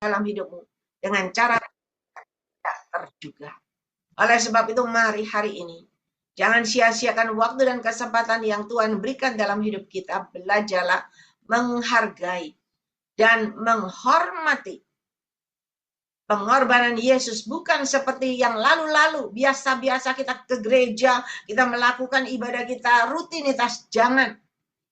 dalam hidupmu dengan cara tidak terduga. Oleh sebab itu mari hari ini, jangan sia-siakan waktu dan kesempatan yang Tuhan berikan dalam hidup kita. Belajarlah menghargai dan menghormati pengorbanan Yesus, bukan seperti yang lalu-lalu, biasa-biasa kita ke gereja, kita melakukan ibadah kita, rutinitas, jangan.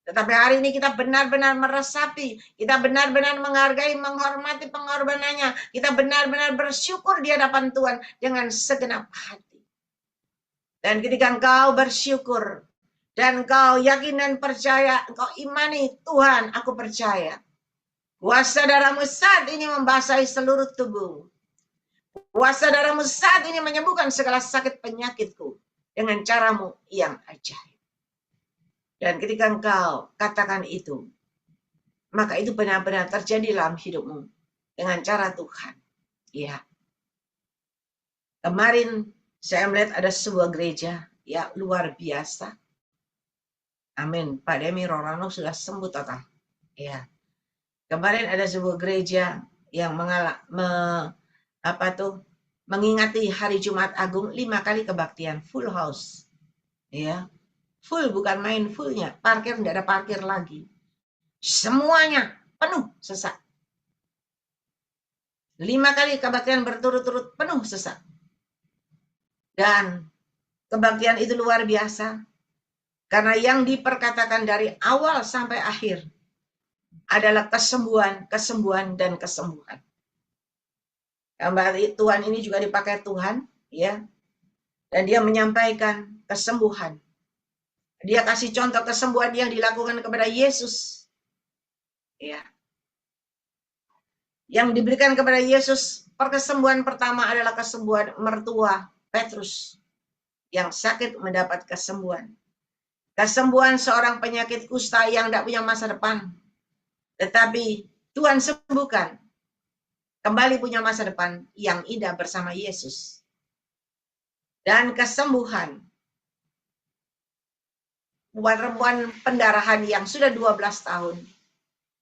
Tetapi hari ini kita benar-benar meresapi, kita benar-benar menghargai, menghormati pengorbanannya, kita benar-benar bersyukur di hadapan Tuhan dengan segenap hati. Dan ketika engkau bersyukur, dan engkau yakin dan percaya, engkau imani, Tuhan, aku percaya, kuasa darahmu saat ini membasahi seluruh tubuh. Kuasa darahmu saat ini menyembuhkan segala sakit penyakitku dengan caramu yang ajaib. Dan ketika engkau katakan itu, maka itu benar-benar terjadi dalam hidupmu dengan cara Tuhan. Ya. Kemarin saya melihat ada sebuah gereja ya luar biasa. Amin. Pak Demi Rorano sudah sembuh total. Ya. Kemarin ada sebuah gereja yang mengingati hari Jumat Agung 5 kali kebaktian full house. Ya. Full, bukan main fullnya. Parkir, tidak ada parkir lagi. Semuanya penuh sesak. 5 kali kebaktian berturut-turut penuh sesak. Dan kebaktian itu luar biasa. Karena yang diperkatakan dari awal sampai akhir adalah kesembuhan, kesembuhan, dan kesembuhan. Kembali Tuhan ini juga dipakai Tuhan, ya. Dan dia menyampaikan kesembuhan. Dia kasih contoh kesembuhan yang dilakukan kepada Yesus. Ya. Yang diberikan kepada Yesus, perkesembuhan pertama adalah kesembuhan mertua Petrus yang sakit mendapat kesembuhan. Kesembuhan seorang penyakit kusta yang tidak punya masa depan. Tetapi Tuhan sembuhkan. Kembali punya masa depan yang indah bersama Yesus. Dan kesembuhan perempuan pendarahan yang sudah 12 tahun.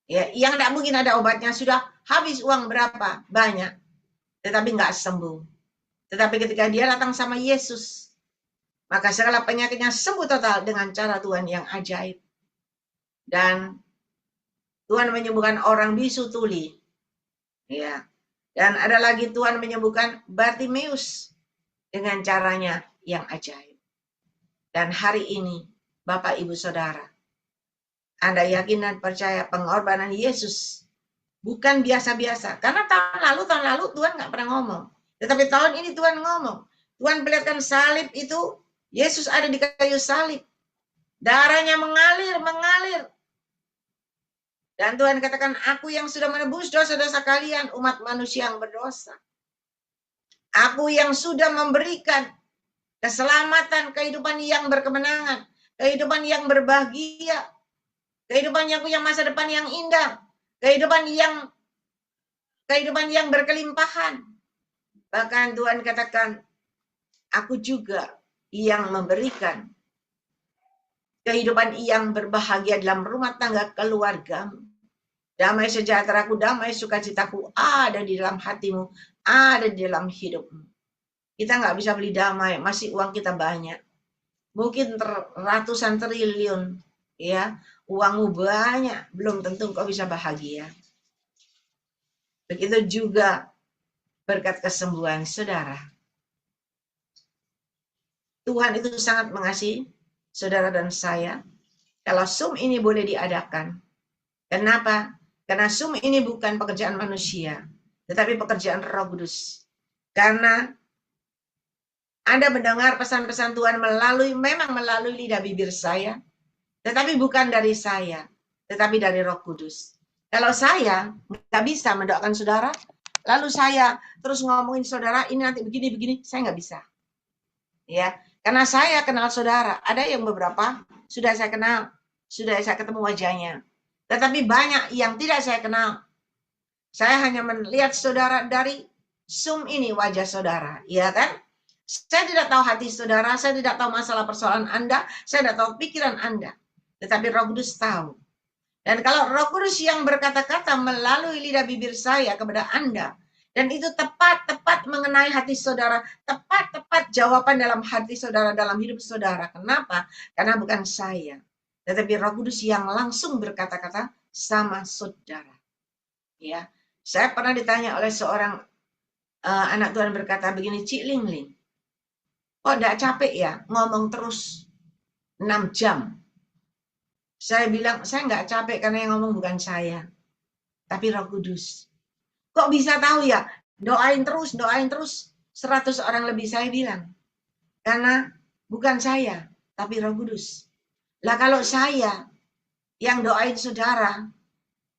Ya, yang tidak mungkin ada obatnya, sudah habis uang berapa? Banyak. Tetapi nggak sembuh. Tetapi ketika dia datang sama Yesus, maka segala penyakitnya sembuh total dengan cara Tuhan yang ajaib. Dan Tuhan menyembuhkan orang bisu tuli. Ya. Dan ada lagi Tuhan menyembuhkan Bartimeus dengan caranya yang ajaib. Dan hari ini, Bapak, Ibu, Saudara, Anda yakin dan percaya pengorbanan Yesus bukan biasa-biasa. Karena tahun lalu Tuhan nggak pernah ngomong. Tetapi tahun ini Tuhan ngomong. Tuhan perlihatkan salib itu, Yesus ada di kayu salib. Darahnya mengalir. Dan Tuhan katakan, aku yang sudah menebus dosa-dosa kalian, umat manusia yang berdosa. Aku yang sudah memberikan keselamatan, kehidupan yang berkemenangan, kehidupan yang berbahagia, kehidupan yang punya masa depan yang indah, kehidupan yang berkelimpahan. Bahkan Tuhan katakan, aku juga yang memberikan kehidupan yang berbahagia dalam rumah tangga keluargamu. Damai sejahteraku, damai sukacitaku ada di dalam hatimu, ada di dalam hidupmu. Kita nggak bisa beli damai, masih uang kita banyak. Mungkin ratusan triliun, ya, uangmu banyak, belum tentu kau bisa bahagia. Begitu juga berkat kesembuhan saudara. Tuhan itu sangat mengasihi saudara dan saya. Kalau Zoom ini boleh diadakan. Kenapa? Karena Zoom ini bukan pekerjaan manusia, tetapi pekerjaan Roh Kudus. Karena Anda mendengar pesan-pesan Tuhan memang melalui lidah bibir saya, tetapi bukan dari saya, tetapi dari Roh Kudus. Kalau saya nggak bisa mendoakan saudara, lalu saya terus ngomongin saudara, ini nanti begini-begini, saya nggak bisa. Ya, karena saya kenal saudara, ada yang beberapa sudah saya kenal, sudah saya ketemu wajahnya. Tetapi banyak yang tidak saya kenal. Saya hanya melihat saudara dari Zoom ini, wajah saudara, ya kan? Saya tidak tahu hati saudara, saya tidak tahu masalah persoalan Anda, saya tidak tahu pikiran Anda. Tetapi Roh Kudus tahu. Dan kalau Roh Kudus yang berkata-kata melalui lidah bibir saya kepada Anda, dan itu tepat-tepat mengenai hati saudara, tepat-tepat jawaban dalam hati saudara, dalam hidup saudara. Kenapa? Karena bukan saya, tetapi Roh Kudus yang langsung berkata-kata sama saudara. Ya, saya pernah ditanya oleh seorang anak Tuhan berkata begini, Cik Ling Ling, kok enggak capek ya ngomong terus 6 jam? Saya bilang, saya nggak capek karena yang ngomong bukan saya, tapi Roh Kudus. Kok bisa tahu ya? Doain terus 100 orang lebih, saya bilang. Karena bukan saya, tapi Roh Kudus. Lah kalau saya yang doain saudara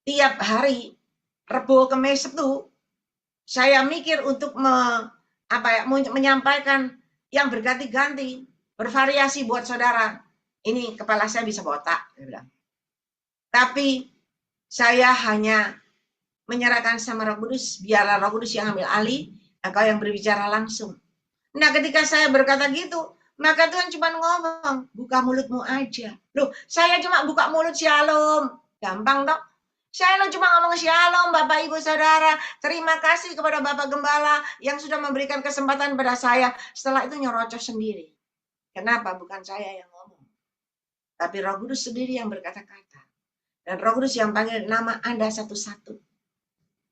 tiap hari, Rebo Kemis Sabtu, saya mikir untuk menyampaikan yang berganti-ganti, bervariasi buat saudara. Ini kepala saya bisa botak, saya bilang. Tapi saya hanya menyerahkan sama Roh Kudus, biarlah Roh Kudus yang ambil alih, engkau yang berbicara langsung. Nah, ketika saya berkata gitu, maka Tuhan cuma ngomong, buka mulutmu aja. Loh, saya cuma buka mulut shalom. Gampang dong. Saya cuma ngomong shalom, Bapak Ibu Saudara. Terima kasih kepada Bapak Gembala yang sudah memberikan kesempatan pada saya. Setelah itu nyerocos sendiri. Kenapa? Bukan saya yang ngomong. Tapi Roh Kudus sendiri yang berkata-kata. Dan Roh Kudus yang panggil nama Anda satu-satu.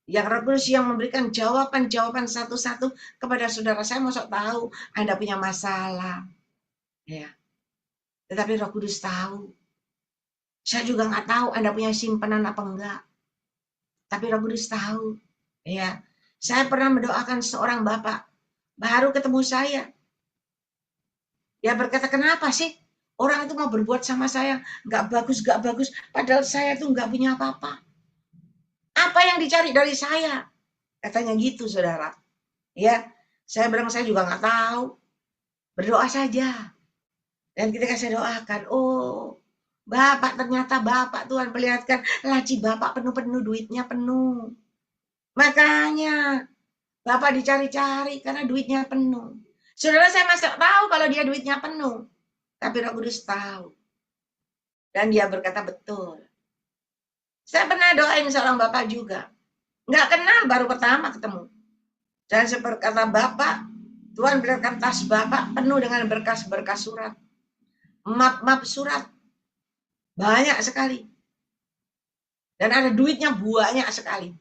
Yang Roh Kudus yang memberikan jawaban-jawaban satu-satu kepada saudara. Saya mau tahu Anda punya masalah. Ya. Tetapi Roh Kudus tahu. Saya juga nggak tahu Anda punya simpanan apa enggak. Tapi Roh Kudus tahu. Ya. Saya pernah mendoakan seorang bapak. Baru ketemu saya. Dia berkata, kenapa sih orang itu mau berbuat sama saya? Nggak bagus, nggak bagus. Padahal saya tuh nggak punya apa-apa. Apa yang dicari dari saya? Katanya gitu, saudara. Ya, saya bilang saya juga nggak tahu. Berdoa saja. Dan ketika saya doakan, oh, Bapak ternyata Bapak Tuhan perlihatkan laci Bapak penuh-penuh, duitnya penuh. Makanya Bapak dicari-cari karena duitnya penuh. Saudara, saya masih tahu kalau dia duitnya penuh. Tapi Roh Kudus tahu. Dan dia berkata betul. Saya pernah doain seorang Bapak juga. Nggak kenal, baru pertama ketemu. Dan seperti kata Bapak, Tuhan berikan tas Bapak penuh dengan berkas-berkas surat. Map-map surat. Banyak sekali. Dan ada duitnya banyak sekali.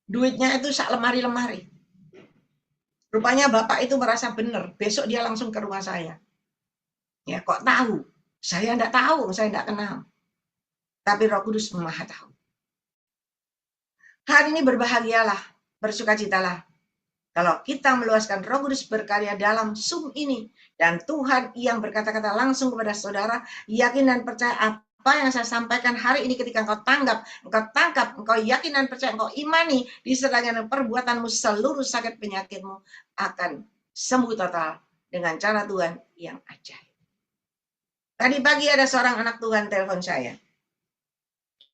Duitnya itu sak lemari-lemari. Rupanya Bapak itu merasa benar. Besok dia langsung ke rumah saya. Ya, kok tahu? Saya enggak tahu, saya enggak kenal. Tapi Roh Kudus Maha tahu. Hari ini berbahagialah, bersukacitalah. Kalau kita meluaskan Roh Kudus berkarya dalam Zoom ini, dan Tuhan yang berkata-kata langsung kepada saudara, yakin dan percaya apa yang saya sampaikan hari ini ketika engkau tangkap, engkau yakin dan percaya, engkau imani, disertai dengan perbuatanmu, seluruh sakit penyakitmu akan sembuh total dengan cara Tuhan yang ajaib. Tadi pagi ada seorang anak Tuhan telepon saya.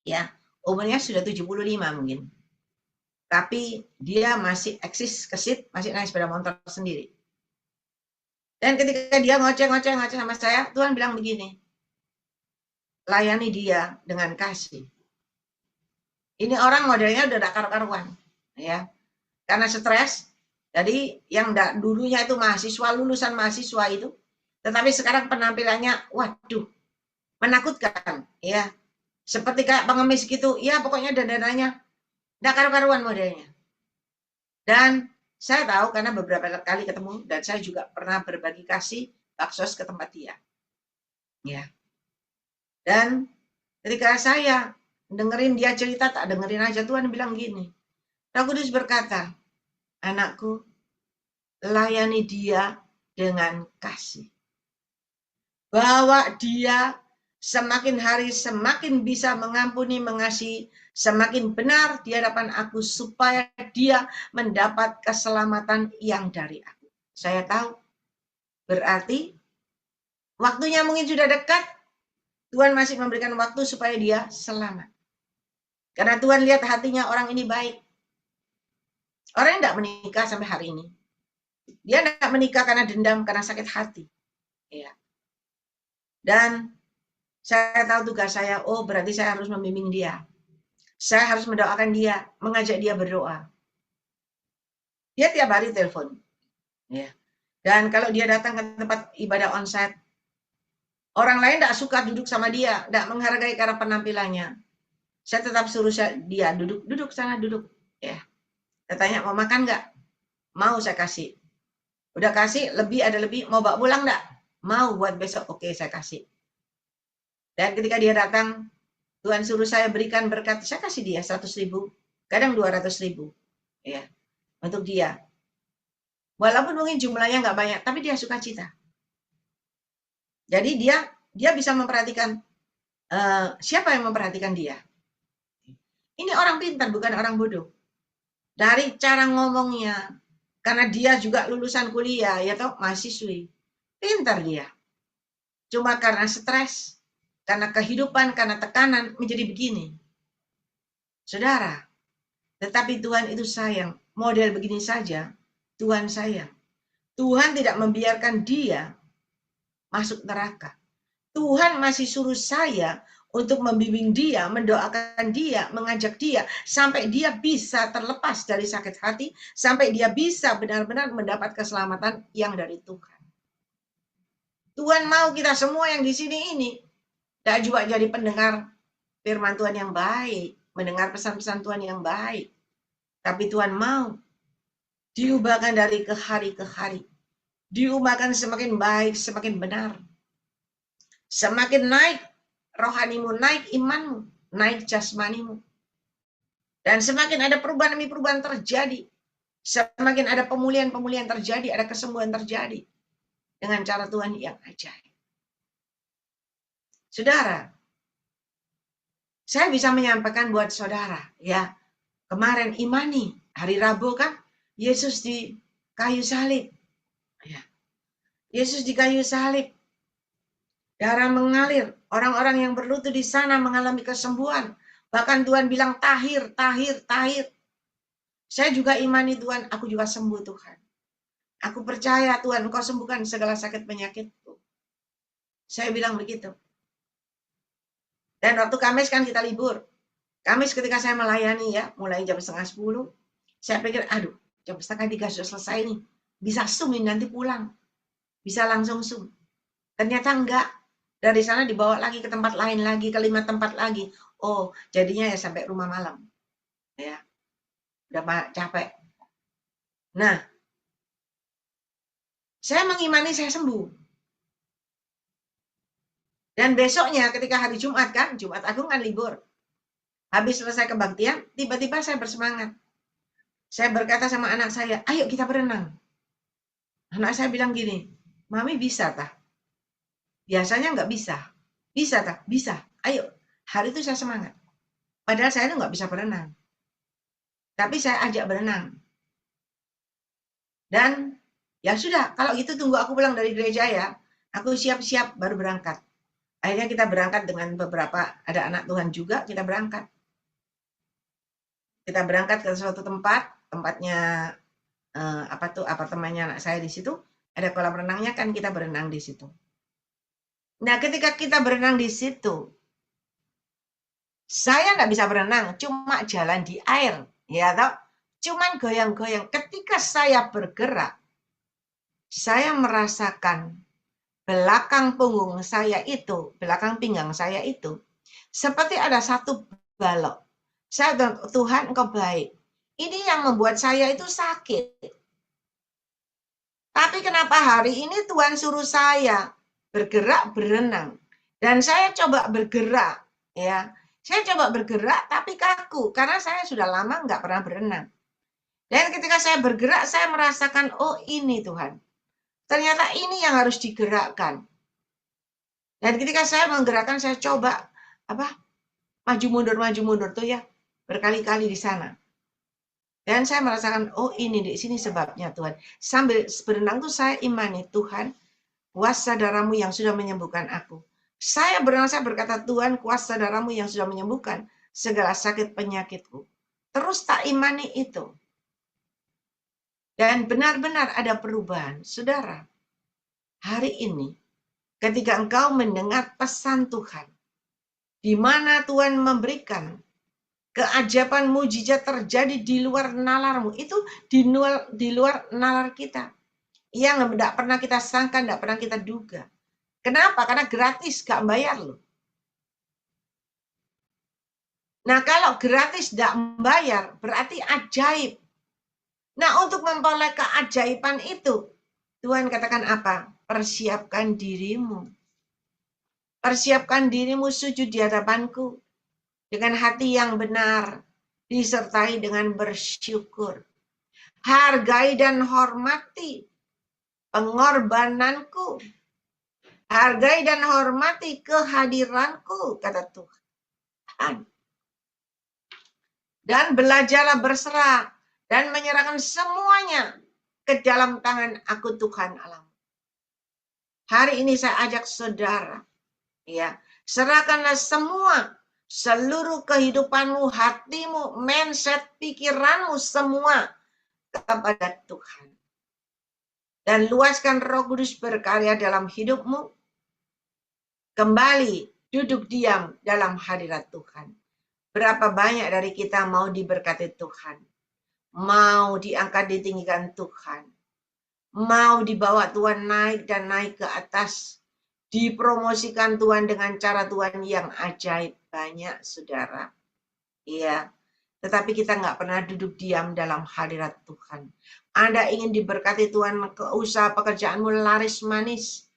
Ya, umurnya sudah 75 mungkin. Tapi dia masih eksis kesit, masih naik sepeda motor sendiri. Dan ketika dia ngoceh sama saya, Tuhan bilang begini, layani dia dengan kasih. Ini orang modelnya udah gak karu-karuan, ya, karena stres. Jadi yang dulunya itu mahasiswa, lulusan mahasiswa itu, tetapi sekarang penampilannya, waduh, menakutkan, ya, seperti kayak pengemis gitu, ya pokoknya dandanannya gak karu-karuan modelnya. Dan saya tahu karena beberapa kali ketemu dan saya juga pernah berbagi kasih baksos ke tempat dia. Ya. Dan ketika saya dengerin dia cerita, tak dengerin aja, Tuhan bilang gini. Roh Kudus berkata, anakku, layani dia dengan kasih. Bawa dia semakin hari semakin bisa mengampuni, mengasihi, semakin benar di hadapan aku supaya dia mendapat keselamatan yang dari aku. Saya tahu, berarti waktunya mungkin sudah dekat, Tuhan masih memberikan waktu supaya dia selamat. Karena Tuhan lihat hatinya orang ini baik. Orang yang tidak menikah sampai hari ini, dia tidak menikah karena dendam, karena sakit hati. Ya. Dan Saya tahu tugas saya, oh berarti saya harus membimbing dia. Saya harus mendoakan dia, mengajak dia berdoa. Dia tiap hari telepon. Ya. Dan kalau dia datang ke tempat ibadah onsite, orang lain tidak suka duduk sama dia, tidak menghargai karena penampilannya. Saya tetap suruh dia duduk sana, duduk. Ya. Saya tanya, mau makan nggak? Mau, saya kasih. Udah kasih, ada lebih, mau bawa pulang nggak? Mau buat besok, oke saya kasih. Dan ketika dia datang, Tuhan suruh saya berikan berkat, saya kasih dia 100.000, kadang 200.000, ya, untuk dia. Walaupun mungkin jumlahnya nggak banyak, tapi dia suka cita. Jadi dia bisa memperhatikan siapa yang memperhatikan dia. Ini orang pintar, bukan orang bodoh. Dari cara ngomongnya, karena dia juga lulusan kuliah, ya toh mahasiswi, pintar dia. Cuma karena stres, karena kehidupan, karena tekanan menjadi begini. Saudara, tetapi Tuhan itu sayang. Model begini saja, Tuhan sayang. Tuhan tidak membiarkan dia masuk neraka. Tuhan masih suruh saya untuk membimbing dia, mendoakan dia, mengajak dia, sampai dia bisa terlepas dari sakit hati, sampai dia bisa benar-benar mendapat keselamatan yang dari Tuhan. Tuhan mau kita semua yang di sini ini tidak juga jadi pendengar firman Tuhan yang baik, mendengar pesan-pesan Tuhan yang baik. Tapi Tuhan mau diubahkan dari ke hari ke hari. Diubahkan semakin baik, semakin benar. Semakin naik rohanimu, naik imanmu, naik jasmanimu. Dan semakin ada perubahan demi perubahan terjadi. Semakin ada pemulihan-pemulihan terjadi, ada kesembuhan terjadi. Dengan cara Tuhan yang ajaib. Saudara, saya bisa menyampaikan buat saudara, ya, kemarin imani, hari Rabu kan, Yesus di kayu salib. Ya. Yesus di kayu salib. Darah mengalir, orang-orang yang berlutut di sana mengalami kesembuhan. Bahkan Tuhan bilang, tahir, tahir, tahir. Saya juga imani Tuhan, aku juga sembuh Tuhan. Aku percaya Tuhan, Engkau sembuhkan segala sakit penyakitku. Saya bilang begitu. Dan waktu Kamis kan kita libur. Kamis ketika saya melayani ya, mulai jam 9:30, saya pikir, aduh, jam 2:30 sudah selesai nih. Bisa Zoom ini nanti pulang. Bisa langsung Zoom. Ternyata enggak. Dari sana dibawa lagi ke tempat lain lagi, ke 5 tempat lagi. Oh, jadinya ya sampai rumah malam. Ya, udah capek. Nah, saya mengimani saya sembuh. Dan besoknya ketika hari Jumat kan, Jumat Agung kan libur. Habis selesai kebaktian, tiba-tiba saya bersemangat. Saya berkata sama anak saya, ayo kita berenang. Anak saya bilang gini, Mami bisa tah? Biasanya nggak bisa. Bisa tah? Bisa. Ayo. Hari itu saya semangat. Padahal saya itu nggak bisa berenang. Tapi saya ajak berenang. Dan ya sudah, kalau gitu tunggu aku pulang dari gereja ya. Aku siap-siap baru berangkat. Akhirnya kita berangkat dengan beberapa, ada anak Tuhan juga, kita berangkat. Kita berangkat ke suatu tempat, tempatnya apartemennya anak saya di situ, ada kolam renangnya kan kita berenang di situ. Nah, ketika kita berenang di situ, saya nggak bisa berenang, cuma jalan di air, ya toh? Cuman goyang-goyang. Ketika saya bergerak, saya merasakan belakang punggung saya itu, belakang pinggang saya itu, seperti ada satu balok. Saya bilang, Tuhan Engkau baik. Ini yang membuat saya itu sakit. Tapi kenapa hari ini Tuhan suruh saya bergerak berenang. Dan saya coba bergerak, ya. Saya coba bergerak tapi kaku, karena saya sudah lama nggak pernah berenang. Dan ketika saya bergerak, saya merasakan, oh ini Tuhan. Ternyata ini yang harus digerakkan. Dan ketika saya menggerakkan, saya coba maju mundur tuh ya, berkali-kali di sana. Dan saya merasakan, oh ini di sini sebabnya Tuhan. Sambil berenang tuh saya imani, Tuhan, kuasa darahmu yang sudah menyembuhkan aku. Saya berenang, saya berkata, Tuhan, kuasa darahmu yang sudah menyembuhkan segala sakit penyakitku. Terus tak imani itu. Dan benar-benar ada perubahan. Saudara, hari ini ketika engkau mendengar pesan Tuhan, di mana Tuhan memberikan keajaiban mujizat terjadi di luar nalarmu, itu di luar nalar kita, yang tidak pernah kita sangka, tidak pernah kita duga. Kenapa? Karena gratis, gak bayar loh. Nah, kalau gratis tidak bayar, berarti ajaib. Nah, untuk memperoleh keajaiban itu, Tuhan katakan apa? Persiapkan dirimu. Persiapkan dirimu sujud di hadapanku dengan hati yang benar, disertai dengan bersyukur. Hargai dan hormati pengorbananku. Hargai dan hormati kehadiranku, kata Tuhan. Dan belajarlah berserah dan menyerahkan semuanya ke dalam tangan aku, Tuhan Allah. Hari ini saya ajak saudara, ya, serahkanlah semua, seluruh kehidupanmu, hatimu, mindset, pikiranmu, semua kepada Tuhan. Dan luaskan Roh Kudus berkarya dalam hidupmu. Kembali duduk diam dalam hadirat Tuhan. Berapa banyak dari kita mau diberkati Tuhan, mau diangkat ditinggikan Tuhan, mau dibawa Tuhan naik dan naik ke atas, dipromosikan Tuhan dengan cara Tuhan yang ajaib. Banyak, saudara. Iya, tetapi kita nggak pernah duduk diam dalam hadirat Tuhan. Anda ingin diberkati Tuhan, ke usaha pekerjaanmu laris manis.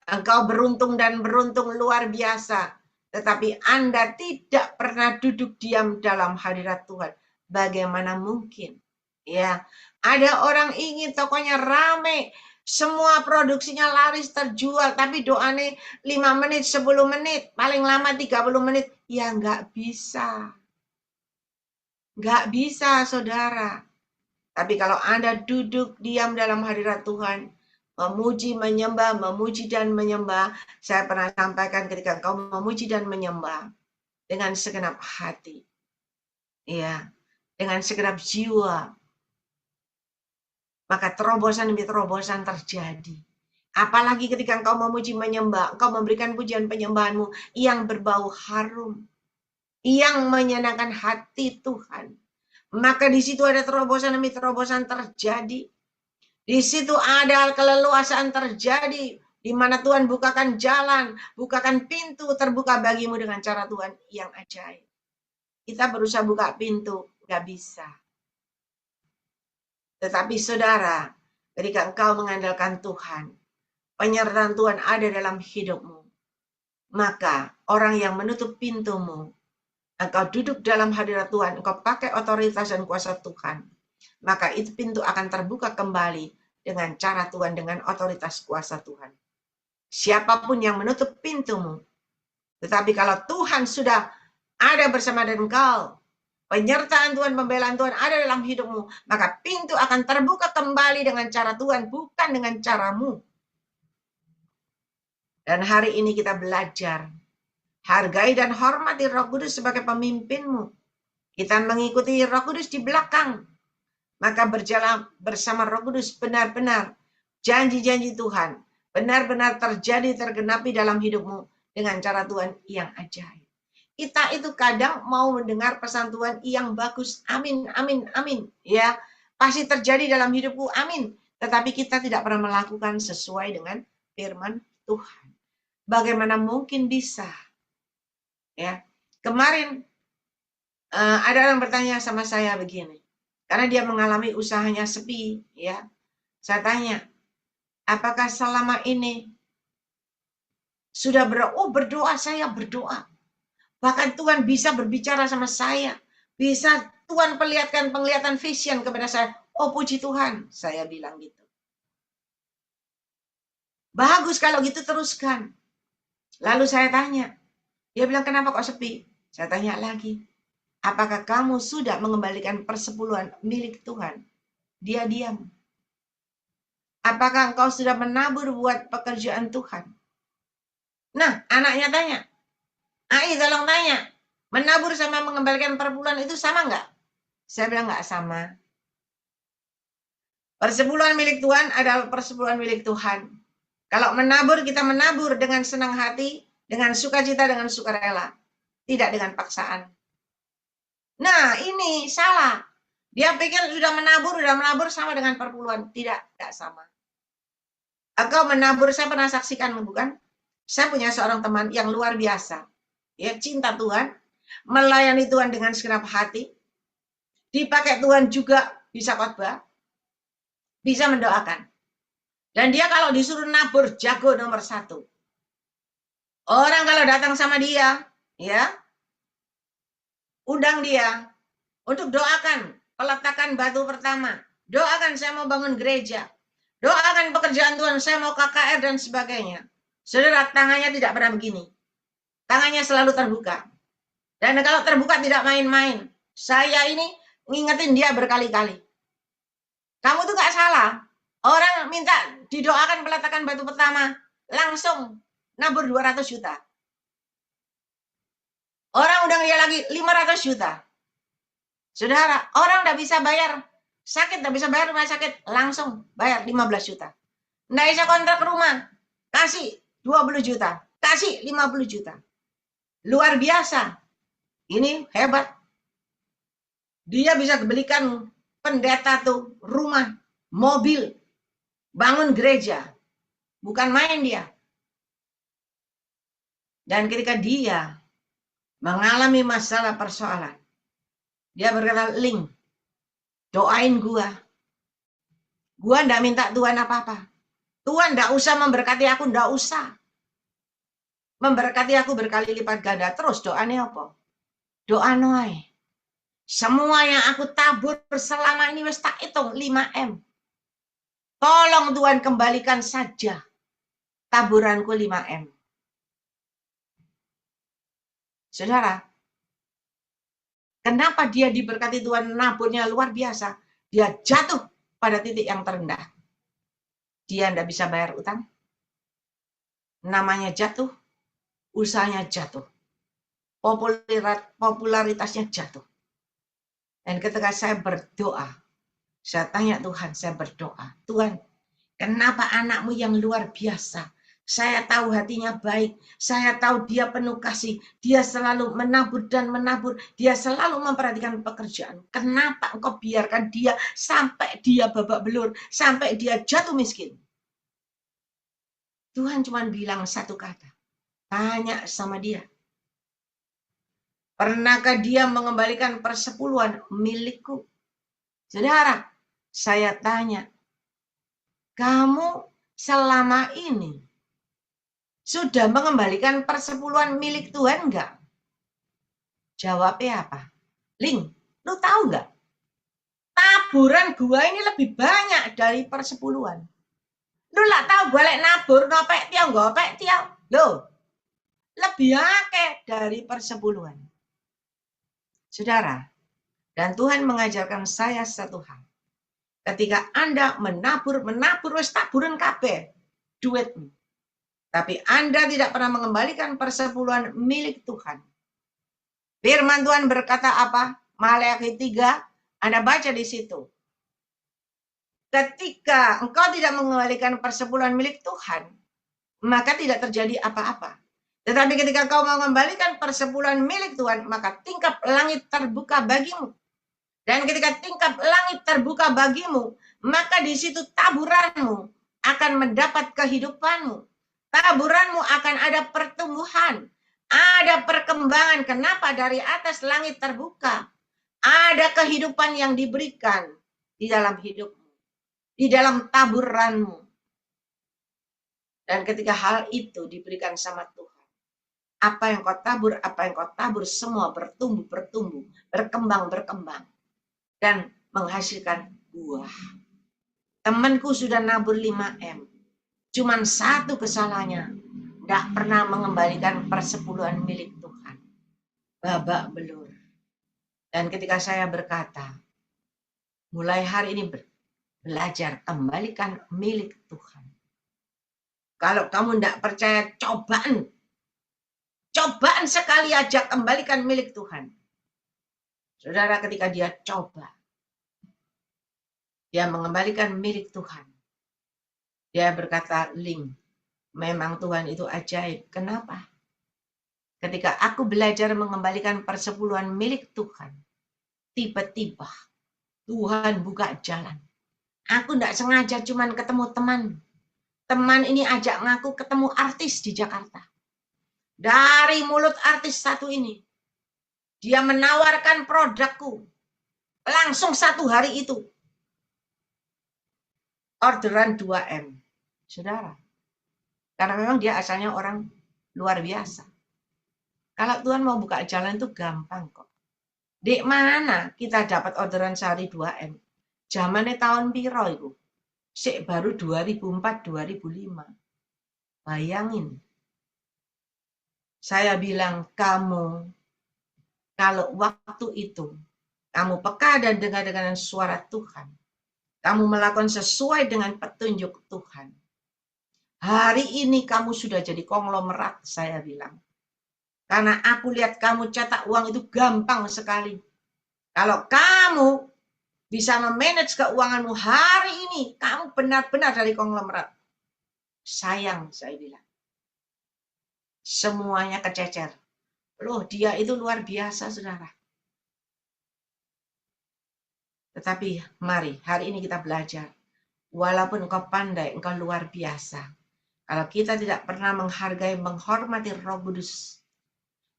Engkau beruntung dan beruntung luar biasa. Tetapi Anda tidak pernah duduk diam dalam hadirat Tuhan. Bagaimana mungkin? Ya, ada orang ingin tokonya rame, semua produksinya laris terjual, tapi doanya 5 menit, 10 menit, paling lama 30 menit. Ya nggak bisa. Nggak bisa, saudara. Tapi kalau Anda duduk diam dalam hadirat Tuhan, memuji, menyembah, memuji dan menyembah. Saya pernah sampaikan ketika engkau memuji dan menyembah dengan segenap hati. Ya, dengan segenap jiwa. Maka terobosan demi terobosan terjadi. Apalagi ketika engkau memuji menyembah, engkau memberikan pujian penyembahanmu yang berbau harum, yang menyenangkan hati Tuhan. Maka di situ ada terobosan demi terobosan terjadi. Di situ ada keleluasaan terjadi, di mana Tuhan bukakan jalan, bukakan pintu terbuka bagimu dengan cara Tuhan yang ajaib. Kita berusaha buka pintu, nggak bisa. Tetapi saudara, ketika engkau mengandalkan Tuhan, penyertaan Tuhan ada dalam hidupmu, maka orang yang menutup pintumu, engkau duduk dalam hadirat Tuhan, engkau pakai otoritas dan kuasa Tuhan, maka itu pintu akan terbuka kembali dengan cara Tuhan, dengan otoritas kuasa Tuhan. Siapapun yang menutup pintumu, tetapi kalau Tuhan sudah ada bersama dengan engkau, penyertaan Tuhan, pembelaan Tuhan ada dalam hidupmu, maka pintu akan terbuka kembali dengan cara Tuhan, bukan dengan caramu. Dan hari ini kita belajar, hargai dan hormati Roh Kudus sebagai pemimpinmu. Kita mengikuti Roh Kudus di belakang, maka berjalan bersama Roh Kudus benar-benar janji-janji Tuhan benar-benar terjadi, tergenapi dalam hidupmu dengan cara Tuhan yang ajaib. Kita itu kadang mau mendengar pesan Tuhan yang bagus, amin, amin, amin, ya pasti terjadi dalam hidupku, amin. Tetapi kita tidak pernah melakukan sesuai dengan firman Tuhan. Bagaimana mungkin bisa? Ya, kemarin ada orang bertanya sama saya begini. Karena dia mengalami usahanya sepi, ya. Saya tanya, apakah selama ini sudah berdoa, saya berdoa. Bahkan Tuhan bisa berbicara sama saya. Bisa Tuhan perlihatkan penglihatan vision kepada saya. Oh puji Tuhan, saya bilang gitu. Bagus kalau gitu teruskan. Lalu saya tanya, dia bilang kenapa kok sepi? Saya tanya lagi, apakah kamu sudah mengembalikan persepuluhan milik Tuhan? Dia diam. Apakah engkau sudah menabur buat pekerjaan Tuhan? Nah, anaknya tanya. Ai, tolong tanya. Menabur sama mengembalikan perpuluhan itu sama nggak? Saya bilang nggak sama. Persepuluhan milik Tuhan adalah persepuluhan milik Tuhan. Kalau menabur, kita menabur dengan senang hati, dengan sukacita, dengan sukarela. Tidak dengan paksaan. Nah, ini salah. Dia pikir sudah menabur sama dengan perpuluhan. Tidak sama. Engkau menabur, saya pernah saksikan, bukan? Saya punya seorang teman yang luar biasa. Ya, cinta Tuhan, melayani Tuhan dengan segenap hati, dipakai Tuhan juga bisa khotbah, bisa mendoakan. Dan dia kalau disuruh nabur, jago nomor 1. Orang kalau datang sama dia, ya, undang dia untuk doakan peletakan batu pertama. Doakan saya mau bangun gereja. Doakan pekerjaan Tuhan, saya mau KKR dan sebagainya. Saudara, tangannya tidak pernah begini. Tangannya selalu terbuka. Dan kalau terbuka tidak main-main. Saya ini ngingetin dia berkali-kali. Kamu tuh gak salah. Orang minta didoakan peletakan batu pertama. Langsung nabur 200 juta. Orang undang dia lagi 500 juta. Saudara, orang gak bisa bayar. Sakit gak bisa bayar rumah sakit. Langsung bayar 15 juta. Nggak bisa kontrak rumah. Kasih 20 juta. Kasih 50 juta. Luar biasa. Ini hebat. Dia bisa belikan pendeta tuh rumah, mobil, bangun gereja. Bukan main dia. Dan ketika dia mengalami masalah persoalan, dia berkata, Ling, doain gua. Gua nggak minta Tuhan apa-apa. Tuhan nggak usah memberkati aku, nggak usah. Memberkati aku berkali lipat ganda. Terus doanya apa? Doa noai. Semua yang aku tabur selama ini wis tak hitung 5M. Tolong Tuhan kembalikan saja taburanku 5M. Saudara, kenapa dia diberkati Tuhan, naburnya luar biasa? Dia jatuh pada titik yang terendah. Dia tidak bisa bayar utang. Namanya jatuh, usahanya jatuh. Popularitasnya jatuh. Dan ketika saya berdoa, saya tanya Tuhan, saya berdoa, Tuhan, kenapa anakmu yang luar biasa? Saya tahu hatinya baik, saya tahu dia penuh kasih, dia selalu menabur dan menabur, dia selalu memperhatikan pekerjaan. Kenapa engkau biarkan dia sampai dia babak belur, sampai dia jatuh miskin? Tuhan cuma bilang satu kata, tanya sama dia. Pernahkah dia mengembalikan persepuluhan milikku? Saudara, saya tanya, kamu selama ini sudah mengembalikan persepuluhan milik Tuhan enggak? Jawabnya apa? Ling, lu tahu enggak? Taburan gua ini lebih banyak dari persepuluhan. Lu lah tahu gue lek nabur nopek tiang gopek tiang. Loh, lebih akeh dari persepuluhan. Saudara, dan Tuhan mengajarkan saya satu hal. Ketika Anda menabur wis taburan kabeh duitmu. Tapi Anda tidak pernah mengembalikan persepuluhan milik Tuhan. Firman Tuhan berkata apa? Maleakhi 3, Anda baca di situ. Ketika engkau tidak mengembalikan persepuluhan milik Tuhan, maka tidak terjadi apa-apa. Tetapi ketika kau mengembalikan persepuluhan milik Tuhan, maka tingkap langit terbuka bagimu. Dan ketika tingkap langit terbuka bagimu, maka di situ taburanmu akan mendapat kehidupanmu. Taburanmu akan ada pertumbuhan, ada perkembangan. Kenapa? Dari atas langit terbuka. Ada kehidupan yang diberikan di dalam hidupmu, di dalam taburanmu. Dan ketika hal itu diberikan sama Tuhan, apa yang kau tabur semua bertumbuh, berkembang, dan menghasilkan buah. Temanku sudah nabur 5M. Cuman satu kesalahannya, tidak pernah mengembalikan persepuluhan milik Tuhan. Babak belur. Dan ketika saya berkata, mulai hari ini belajar kembalikan milik Tuhan. Kalau kamu tidak percaya, cobaan sekali aja kembalikan milik Tuhan. Saudara, ketika dia coba, dia mengembalikan milik Tuhan. Dia berkata, Ling, Memang Tuhan itu ajaib. Kenapa? Ketika aku belajar mengembalikan persepuluhan milik Tuhan, tiba-tiba Tuhan buka jalan. Aku tidak sengaja cuman ketemu teman. Teman ini ajak ngaku ketemu artis di Jakarta. Dari mulut artis satu ini, dia menawarkan produkku. Langsung satu hari itu. Orderan 2M. Saudara. Karena memang dia asalnya orang luar biasa. Kalau Tuhan mau buka jalan itu gampang kok. Di mana kita dapat orderan sehari 2M? Zamannya tahun piro itu? Sik baru 2004-2005. Bayangin. Saya bilang, kamu, kalau waktu itu, kamu peka dan dengar dengan suara Tuhan, kamu melakukan sesuai dengan petunjuk Tuhan, hari ini kamu sudah jadi konglomerat, saya bilang. Karena aku lihat kamu cetak uang itu gampang sekali. Kalau kamu bisa memanage keuanganmu hari ini, kamu benar-benar dari konglomerat. Sayang, saya bilang. Semuanya kececer. Loh, dia itu luar biasa, saudara. Tetapi mari, hari ini kita belajar. Walaupun engkau pandai, engkau luar biasa. Kalau kita tidak pernah menghargai, menghormati Roh Kudus,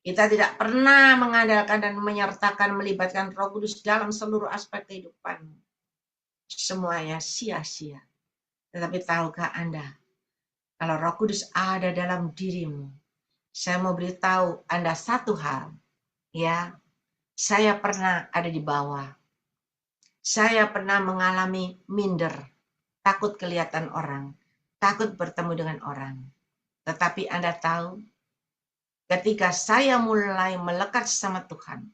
kita tidak pernah mengandalkan dan menyertakan, melibatkan Roh Kudus dalam seluruh aspek kehidupan, semuanya sia-sia. Tetapi tahukah Anda, kalau Roh Kudus ada dalam dirimu, saya mau beritahu Anda satu hal, ya. Saya pernah ada di bawah. Saya pernah mengalami minder, takut kelihatan orang, takut bertemu dengan orang. Tetapi Anda tahu, ketika saya mulai melekat sama Tuhan,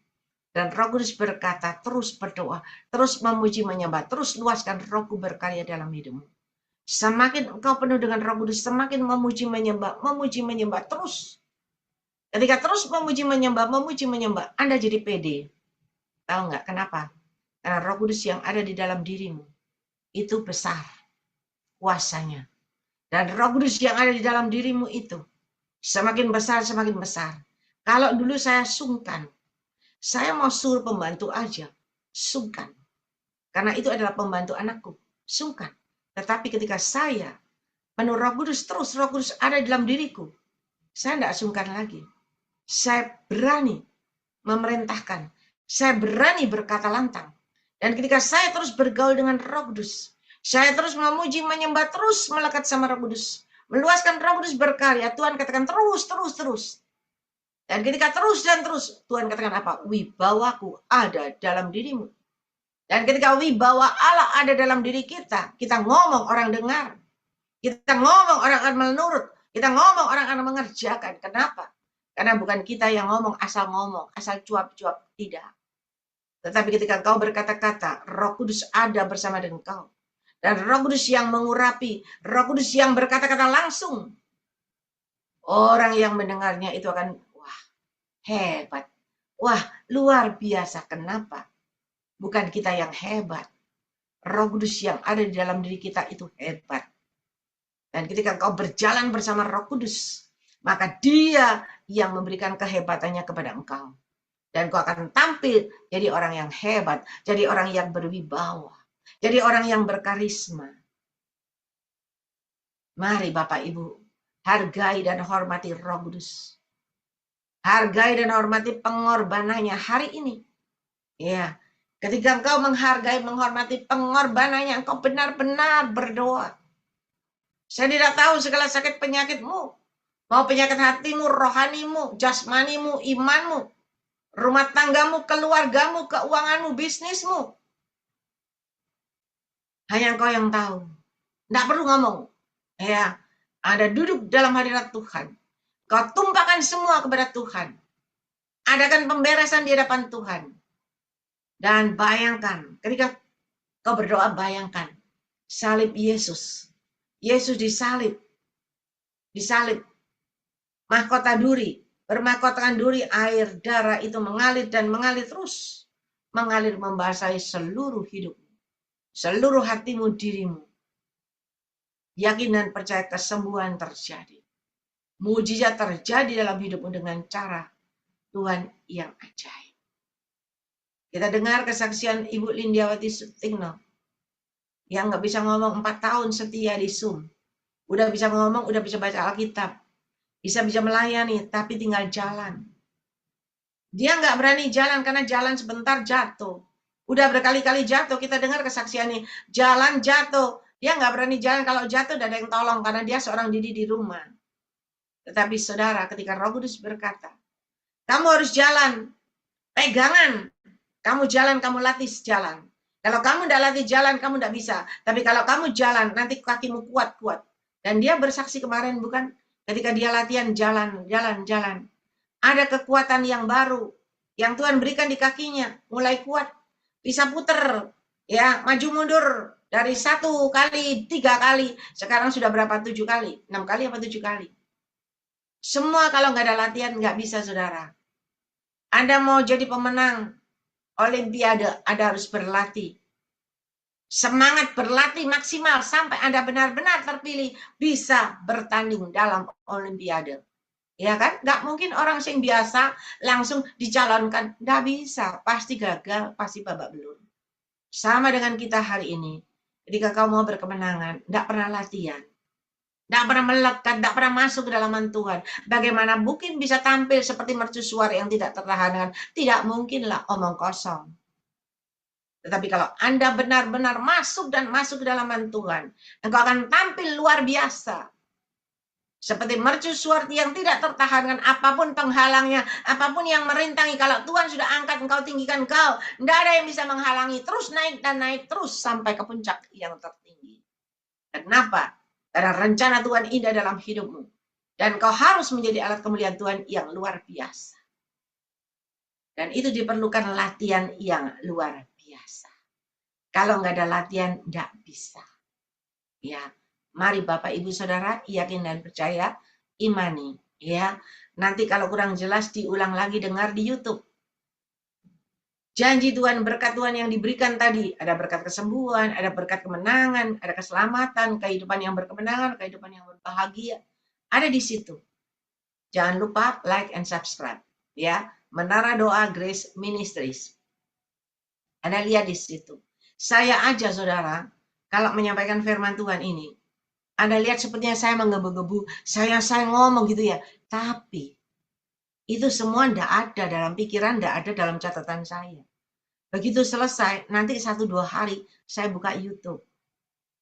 dan Roh Kudus berkata, terus berdoa, terus memuji menyembah, terus luaskan Rohku berkarya dalam hidupmu. Semakin engkau penuh dengan Roh Kudus, semakin memuji menyembah terus. Ketika terus memuji menyembah, Anda jadi pede. Tahu nggak kenapa? Karena Roh Kudus yang ada di dalam dirimu itu besar kuasanya. Dan Roh Kudus yang ada di dalam dirimu itu semakin besar, semakin besar. Kalau dulu saya sungkan, saya mau suruh pembantu aja, sungkan. Karena itu adalah pembantu anakku, sungkan. Tetapi ketika saya penuh Roh Kudus, terus Roh Kudus ada di dalam diriku, saya tidak sungkan lagi. Saya berani memerintahkan. Saya berani berkata lantang. Dan ketika saya terus bergaul dengan Roh Kudus, saya terus memuji, menyembah, terus melekat sama Roh Kudus, meluaskan Roh Kudus berkarya, Tuhan katakan terus. Dan ketika terus dan terus, Tuhan katakan apa? Wibawaku ada dalam dirimu. Dan ketika wibawa Allah ada dalam diri kita, kita ngomong orang dengar. Kita ngomong orang akan menurut. Kita ngomong orang akan mengerjakan. Kenapa? Karena bukan kita yang ngomong, asal cuap-cuap. Tidak. Tetapi ketika engkau berkata-kata, Roh Kudus ada bersama dengan engkau. Dan Roh Kudus yang mengurapi, Roh Kudus yang berkata-kata langsung. Orang yang mendengarnya itu akan, wah, hebat. Wah, luar biasa. Kenapa? Bukan kita yang hebat. Roh Kudus yang ada di dalam diri kita itu hebat. Dan ketika engkau berjalan bersama Roh Kudus, maka Dia yang memberikan kehebatannya kepada engkau. Dan kau akan tampil jadi orang yang hebat, jadi orang yang berwibawa, jadi orang yang berkarisma. Mari Bapak Ibu, hargai dan hormati Roh Kudus. Hargai dan hormati pengorbanannya hari ini. Ya, ketika engkau menghargai, menghormati pengorbanannya, engkau benar-benar berdoa. Saya tidak tahu segala sakit penyakitmu, mau penyakit hatimu, rohanimu, jasmanimu, imanmu, rumah tanggamu, keluargamu, keuanganmu, bisnismu. Hanya engkau yang tahu. Tidak perlu ngomong. Ya, ada duduk dalam hadirat Tuhan. Kau tumpahkan semua kepada Tuhan. Adakan pemberesan di hadapan Tuhan. Dan bayangkan, ketika kau berdoa, bayangkan salib Yesus. Yesus disalib. Mahkota duri. Bermahkotakan duri, air, darah itu mengalir dan mengalir terus. Mengalir membasahi seluruh hidupmu. Seluruh hatimu, dirimu. yakin dan percaya kesembuhan terjadi. Mujizat terjadi dalam hidupmu dengan cara Tuhan yang ajaib. Kita dengar kesaksian Ibu Lindiawati Sutikno yang nggak bisa ngomong 4 tahun setia di Zoom. Udah bisa ngomong, udah bisa baca Alkitab. Bisa melayani, tapi tinggal jalan. Dia nggak berani jalan karena jalan sebentar jatuh. Udah berkali-kali jatuh, kita dengar kesaksiannya. Jalan jatuh. Dia nggak berani jalan, kalau jatuh udah ada yang tolong karena dia seorang diri di rumah. Tetapi saudara, ketika Roh Kudus berkata, kamu harus jalan, pegangan. Kamu jalan, kamu latih jalan. Kalau kamu tidak latih jalan, kamu tidak bisa. Tapi kalau kamu jalan, nanti kakimu kuat-kuat. Dan dia bersaksi kemarin, bukan? Ketika dia latihan jalan. Ada kekuatan yang baru yang Tuhan berikan di kakinya, mulai kuat, bisa puter, ya, maju mundur dari 1 kali, 3 kali, sekarang sudah berapa? 7 kali, 6 kali apa 7 kali. Semua kalau nggak ada latihan nggak bisa, saudara. Anda mau jadi pemenang Olimpiade, Anda harus berlatih. Semangat berlatih maksimal sampai Anda benar-benar terpilih bisa bertanding dalam Olimpiade. Ya kan? Nggak mungkin orang yang biasa langsung dicalonkan. Nggak bisa. Pasti gagal, pasti babak belur. Sama dengan kita hari ini. Ketika kau mau berkemenangan, nggak pernah latihan. Nggak pernah melekat, nggak pernah masuk ke dalaman Tuhan. Bagaimana mungkin bisa tampil seperti mercusuar yang tidak tertahankan? Tidak mungkinlah omong kosong. Tetapi kalau Anda benar-benar masuk ke dalaman Tuhan, engkau akan tampil luar biasa. Seperti mercusuar yang tidak tertahankan, apapun penghalangnya, apapun yang merintangi. Kalau Tuhan sudah angkat engkau, tinggikan engkau, tidak ada yang bisa menghalangi. Terus naik dan naik terus sampai ke puncak yang tertinggi. Kenapa? Karena rencana Tuhan indah dalam hidupmu. Dan kau harus menjadi alat kemuliaan Tuhan yang luar biasa. Dan itu diperlukan latihan yang luar biasa. Kalau nggak ada latihan, nggak bisa. Ya, mari Bapak Ibu Saudara, yakin dan percaya, imani. Ya, nanti kalau kurang jelas diulang lagi, dengar di YouTube. Janji Tuhan, berkat Tuhan yang diberikan tadi, ada berkat kesembuhan, ada berkat kemenangan, ada keselamatan, kehidupan yang berkemenangan, kehidupan yang berbahagia, ada di situ. Jangan lupa like and subscribe, ya. Menara Doa Grace Ministries. Anda lihat di situ. Saya aja, saudara, kalau menyampaikan firman Tuhan ini, Anda lihat sepertinya saya menggebu-gebu, saya ngomong gitu ya. Tapi itu semua tidak ada dalam pikiran, tidak ada dalam catatan saya. Begitu selesai, nanti 1-2 hari saya buka YouTube.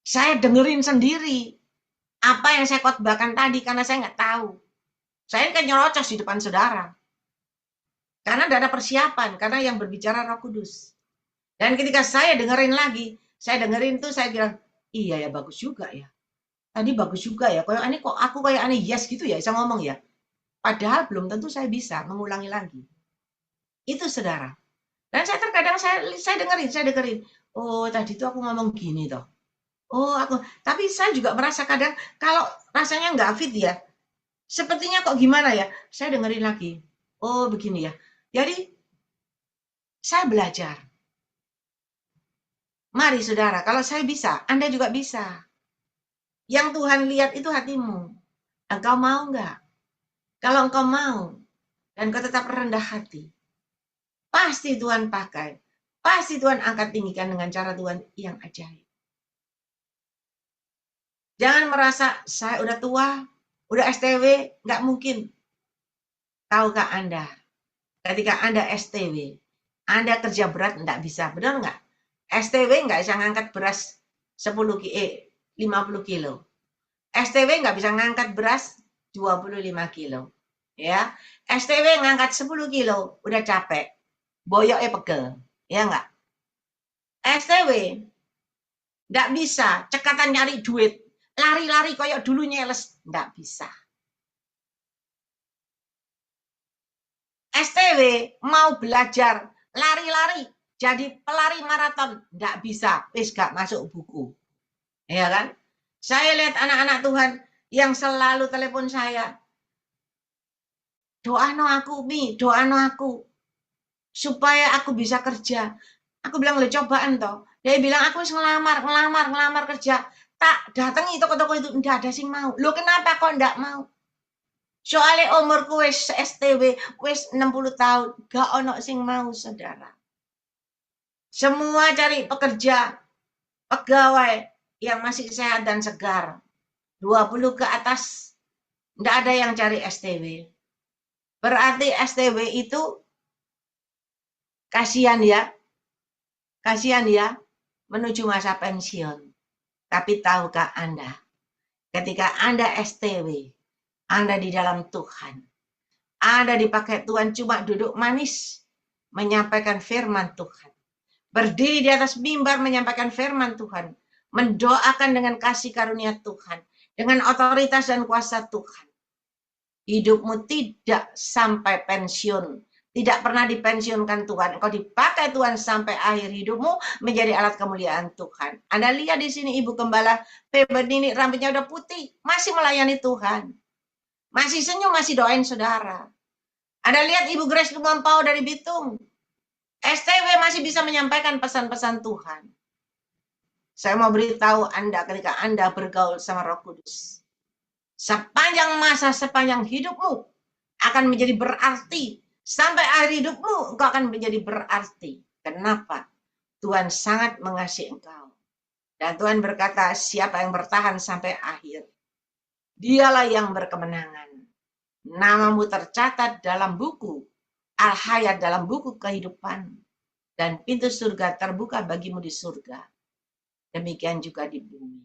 Saya dengerin sendiri apa yang saya khotbahkan tadi karena saya nggak tahu. Saya kan nyerocos di depan saudara. Karena tidak ada persiapan, karena yang berbicara Roh Kudus. Dan ketika saya dengerin lagi, saya dengerin tuh saya bilang, iya ya bagus juga ya. Tadi bagus juga ya. Kayak ini kok aku kayak aneh yes gitu ya, saya ngomong ya. Padahal belum tentu saya bisa mengulangi lagi. Itu saudara. Dan saya terkadang saya dengerin. Oh, tadi tuh aku ngomong gini toh. Oh, tapi saya juga merasa kadang kalau rasanya nggak fit ya. Sepertinya kok gimana ya? Saya dengerin lagi. Oh, begini ya. Jadi saya belajar. Mari saudara, kalau saya bisa, Anda juga bisa. Yang Tuhan lihat itu hatimu. Engkau mau nggak? Kalau engkau mau, dan kau tetap rendah hati, pasti Tuhan pakai. Pasti Tuhan angkat tinggikan dengan cara Tuhan yang ajaib. Jangan merasa, saya udah tua, udah STW, nggak mungkin. Tahukah Anda, ketika Anda STW, Anda kerja berat, nggak bisa. Benar nggak? STW nggak bisa ngangkat beras 50 kilo. STW nggak bisa ngangkat beras 25 kilo. Ya, STW ngangkat 10 kilo, udah capek. Boyoknya pegel, ya nggak? STW nggak bisa cekatan nyari duit, lari-lari koyok dulu nyeles, nggak bisa. STW mau belajar lari-lari jadi pelari maraton, nggak bisa, wis gak masuk buku, ya kan? Saya lihat anak-anak Tuhan yang selalu telepon saya, doano aku Mi, doano aku supaya aku bisa kerja. Aku bilang, le cobaan toh. Dia bilang, aku harus ngelamar kerja. tak datangi toko-toko itu, ndak ada sing mau. Lo kenapa kok ndak mau? Soalnya umurku wis STW, wis 60 tahun, gak ono sing mau, saudara. Semua cari pekerja, pegawai yang masih sehat dan segar. 20 ke atas, ndak ada yang cari STW. Berarti STW itu kasihan ya, menuju masa pensiun. Tapi tahukah Anda, ketika Anda STW, Anda di dalam Tuhan, Anda dipakai Tuhan cuma duduk manis, menyampaikan firman Tuhan. Berdiri di atas mimbar menyampaikan firman Tuhan. Mendoakan dengan kasih karunia Tuhan. Dengan otoritas dan kuasa Tuhan. Hidupmu tidak sampai pensiun. Tidak pernah dipensiunkan Tuhan. Engkau dipakai Tuhan sampai akhir hidupmu menjadi alat kemuliaan Tuhan. Anda lihat di sini Ibu Gembala Feben ini rambutnya udah putih. Masih melayani Tuhan. Masih senyum, masih doain saudara. Anda lihat Ibu Grace Lumampau dari Bitung. STW masih bisa menyampaikan pesan-pesan Tuhan. Saya mau beritahu Anda ketika Anda bergaul sama Roh Kudus. Sepanjang masa, sepanjang hidupmu akan menjadi berarti. Sampai akhir hidupmu, engkau akan menjadi berarti. Kenapa? Tuhan sangat mengasihi engkau. Dan Tuhan berkata, siapa yang bertahan sampai akhir, dialah yang berkemenangan. Namamu tercatat dalam buku Al-Hayat, dalam buku kehidupan. Dan pintu surga terbuka bagimu di surga. Demikian juga di bumi.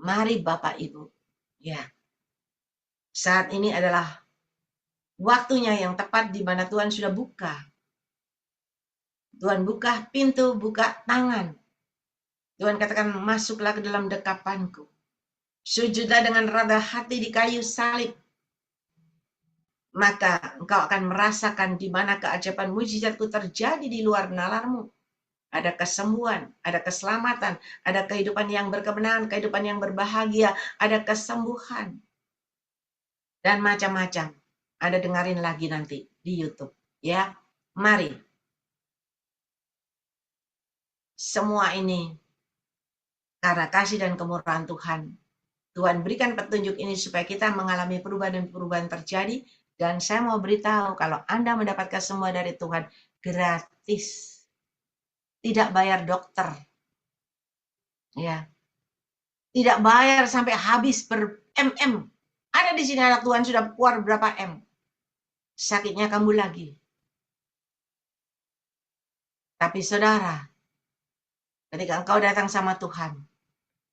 Mari Bapak Ibu. Ya. Saat ini adalah waktunya yang tepat di mana Tuhan sudah buka. Tuhan buka pintu, buka tangan. Tuhan katakan, masuklah ke dalam dekapanku. Sujudlah dengan rendah hati di kayu salib. Maka engkau akan merasakan di mana keajaiban mujizatku terjadi di luar nalarmu. Ada kesembuhan, ada keselamatan, ada kehidupan yang berkemenangan, kehidupan yang berbahagia, ada kesembuhan. Dan macam-macam. Ada dengerin lagi nanti di YouTube. Ya, mari. Semua ini karena kasih dan kemurahan Tuhan. Tuhan berikan petunjuk ini supaya kita mengalami perubahan dan perubahan terjadi. Dan saya mau beritahu kalau Anda mendapatkan semua dari Tuhan gratis. Tidak bayar dokter. Ya. Tidak bayar sampai habis ber-MM. Ada di sini anak Tuhan sudah keluar berapa M. Sakitnya kambuh lagi. Tapi saudara, ketika engkau datang sama Tuhan,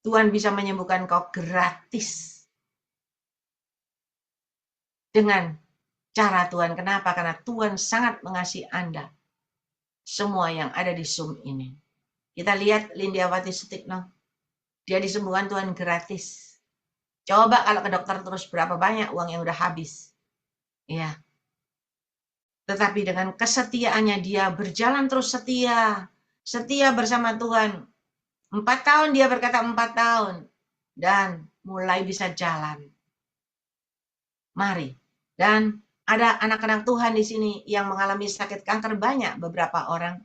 Tuhan bisa menyembuhkan engkau gratis. Dengan cara Tuhan. Kenapa? Karena Tuhan sangat mengasihi Anda. Semua yang ada di Zoom ini. Kita lihat Lindiawati Sutikno. Dia disembuhkan Tuhan gratis. Coba kalau ke dokter terus berapa banyak uang yang udah habis. Ya. Tetapi dengan kesetiaannya dia berjalan terus setia. Setia bersama Tuhan. 4 tahun dia berkata 4 tahun. Dan mulai bisa jalan. Mari. Dan ada anak-anak Tuhan di sini yang mengalami sakit kanker banyak beberapa orang.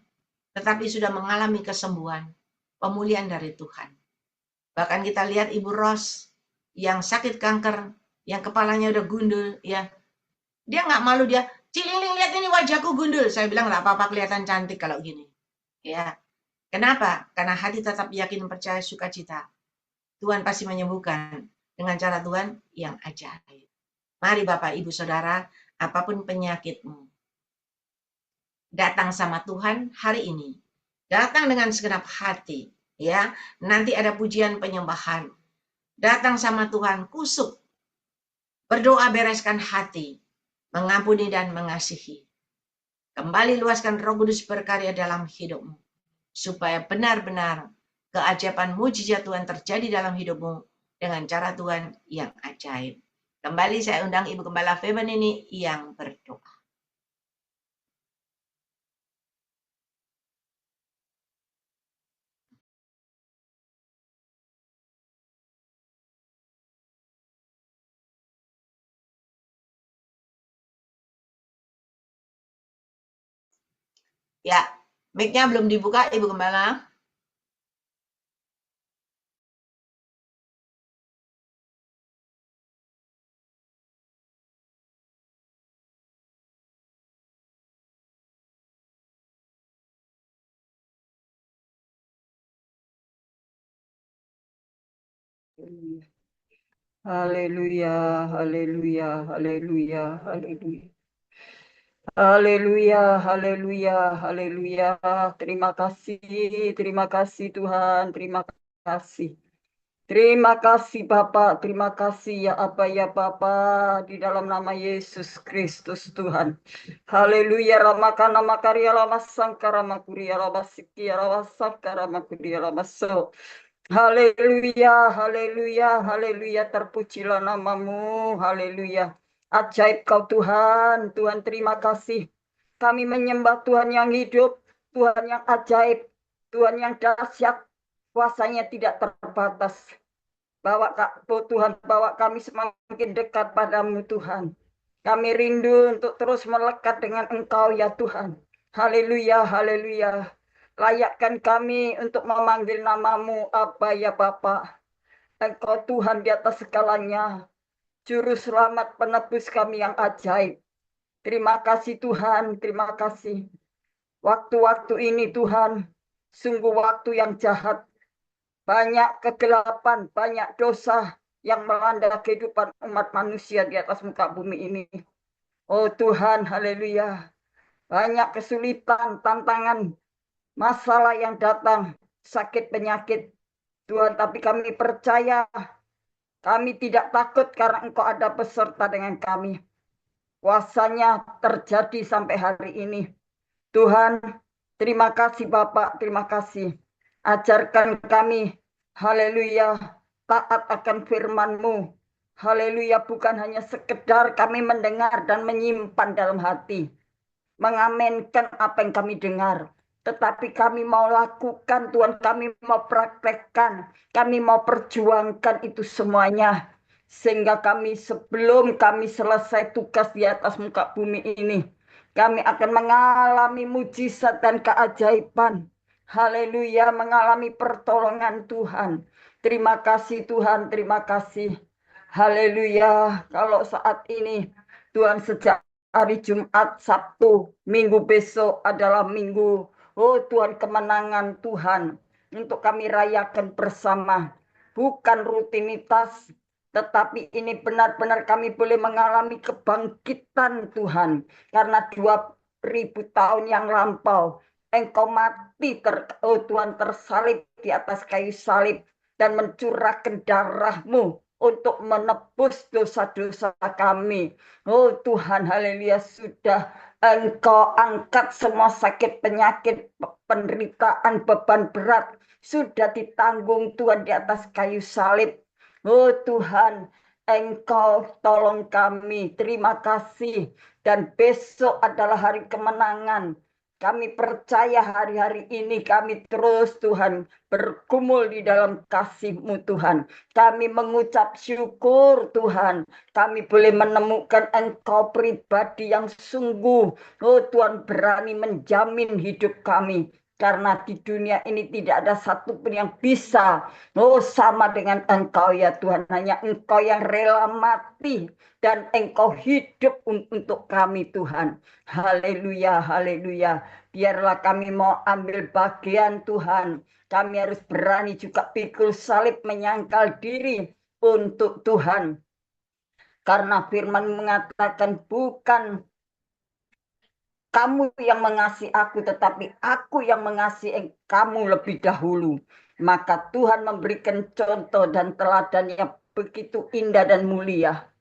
Tetapi sudah mengalami kesembuhan. Pemulihan dari Tuhan. Bahkan kita lihat Ibu Ros yang sakit kanker. Yang kepalanya udah gundul. Ya. Dia nggak malu dia. Cilingling lihat ini wajahku gundul. Saya bilang nggak apa-apa kelihatan cantik kalau gini. Ya. Kenapa? Karena hati tetap yakin percaya sukacita. Tuhan pasti menyembuhkan dengan cara Tuhan yang ajaib. Mari Bapak, Ibu, Saudara, apapun penyakitmu, datang sama Tuhan hari ini. Datang dengan segenap hati. Ya, nanti ada pujian penyembahan. Datang sama Tuhan, kusuk. Berdoa bereskan hati. Mengampuni dan mengasihi. Kembali luaskan Roh Kudus berkarya dalam hidupmu. Supaya benar-benar keajaiban mujizat Tuhan terjadi dalam hidupmu dengan cara Tuhan yang ajaib. Kembali saya undang Ibu Gembala Feben ini yang berdoa. Ya, mic-nya belum dibuka Ibu Gembala. Haleluya, haleluya, haleluya, haleluya. Haleluya, haleluya, haleluya. Terima kasih Tuhan, terima kasih. Terima kasih Bapak, terima kasih ya Aba ya Bapa di dalam nama Yesus Kristus Tuhan. Haleluya, ramakana makaria lama sangkara makuria lama sikia lama sangkara makuria lama so. Haleluya, haleluya, haleluya, terpujilah namamu, haleluya. Ajaib kau Tuhan, Tuhan terima kasih. Kami menyembah Tuhan yang hidup, Tuhan yang ajaib, Tuhan yang dahsyat, kuasanya tidak terbatas. Tuhan, bawa kami semakin dekat padamu Tuhan. Kami rindu untuk terus melekat dengan Engkau ya Tuhan. Haleluya, haleluya. Layakkan kami untuk memanggil namamu apa ya Bapa. Engkau Tuhan di atas segalanya. Juru selamat penebus kami yang ajaib. Terima kasih Tuhan, terima kasih. Waktu-waktu ini Tuhan, sungguh waktu yang jahat. Banyak kegelapan, banyak dosa yang melanda kehidupan umat manusia di atas muka bumi ini. Oh Tuhan, haleluya. Banyak kesulitan, tantangan, masalah yang datang, sakit penyakit. Tuhan, tapi kami percaya, kami tidak takut karena Engkau ada beserta dengan kami. Kuasanya terjadi sampai hari ini. Tuhan, terima kasih Bapak, terima kasih. Ajarkan kami, haleluya, taat akan firman-Mu. Haleluya, bukan hanya sekedar kami mendengar dan menyimpan dalam hati. Mengamenkan apa yang kami dengar. Tetapi kami mau lakukan, Tuhan, kami mau praktekkan, kami mau perjuangkan itu semuanya. Sehingga kami sebelum kami selesai tugas di atas muka bumi ini, kami akan mengalami mujizat dan keajaiban. Haleluya, mengalami pertolongan Tuhan. Terima kasih Tuhan, terima kasih. Haleluya, kalau saat ini Tuhan sejak hari Jumat, Sabtu, Minggu besok adalah minggu, oh Tuhan, kemenangan Tuhan. Untuk kami rayakan bersama. Bukan rutinitas, tetapi ini benar-benar kami boleh mengalami kebangkitan Tuhan. Karena 2000 tahun yang lampau, Engkau mati, oh Tuhan, tersalib di atas kayu salib. Dan mencurahkan darah-Mu untuk menebus dosa-dosa kami. Oh Tuhan, haleluya, sudah Engkau angkat semua sakit, penyakit, penderitaan, beban berat. Sudah ditanggung Tuhan di atas kayu salib. Oh Tuhan, Engkau tolong kami. Terima kasih. Dan besok adalah hari kemenangan. Kami percaya hari-hari ini kami terus Tuhan bergumul di dalam kasih-Mu Tuhan. Kami mengucap syukur Tuhan. Kami boleh menemukan Engkau pribadi yang sungguh, oh Tuhan, berani menjamin hidup kami. Karena di dunia ini tidak ada satupun yang bisa, oh sama dengan Engkau ya Tuhan. Hanya Engkau yang rela mati dan Engkau hidup untuk kami Tuhan. Haleluya, haleluya. Biarlah kami mau ambil bagian Tuhan. Kami harus berani juga pikul salib, menyangkal diri untuk Tuhan. Karena firman mengatakan bukan kamu yang mengasihi aku, tetapi aku yang mengasihi kamu lebih dahulu. Maka Tuhan memberikan contoh dan teladan yang begitu indah dan mulia.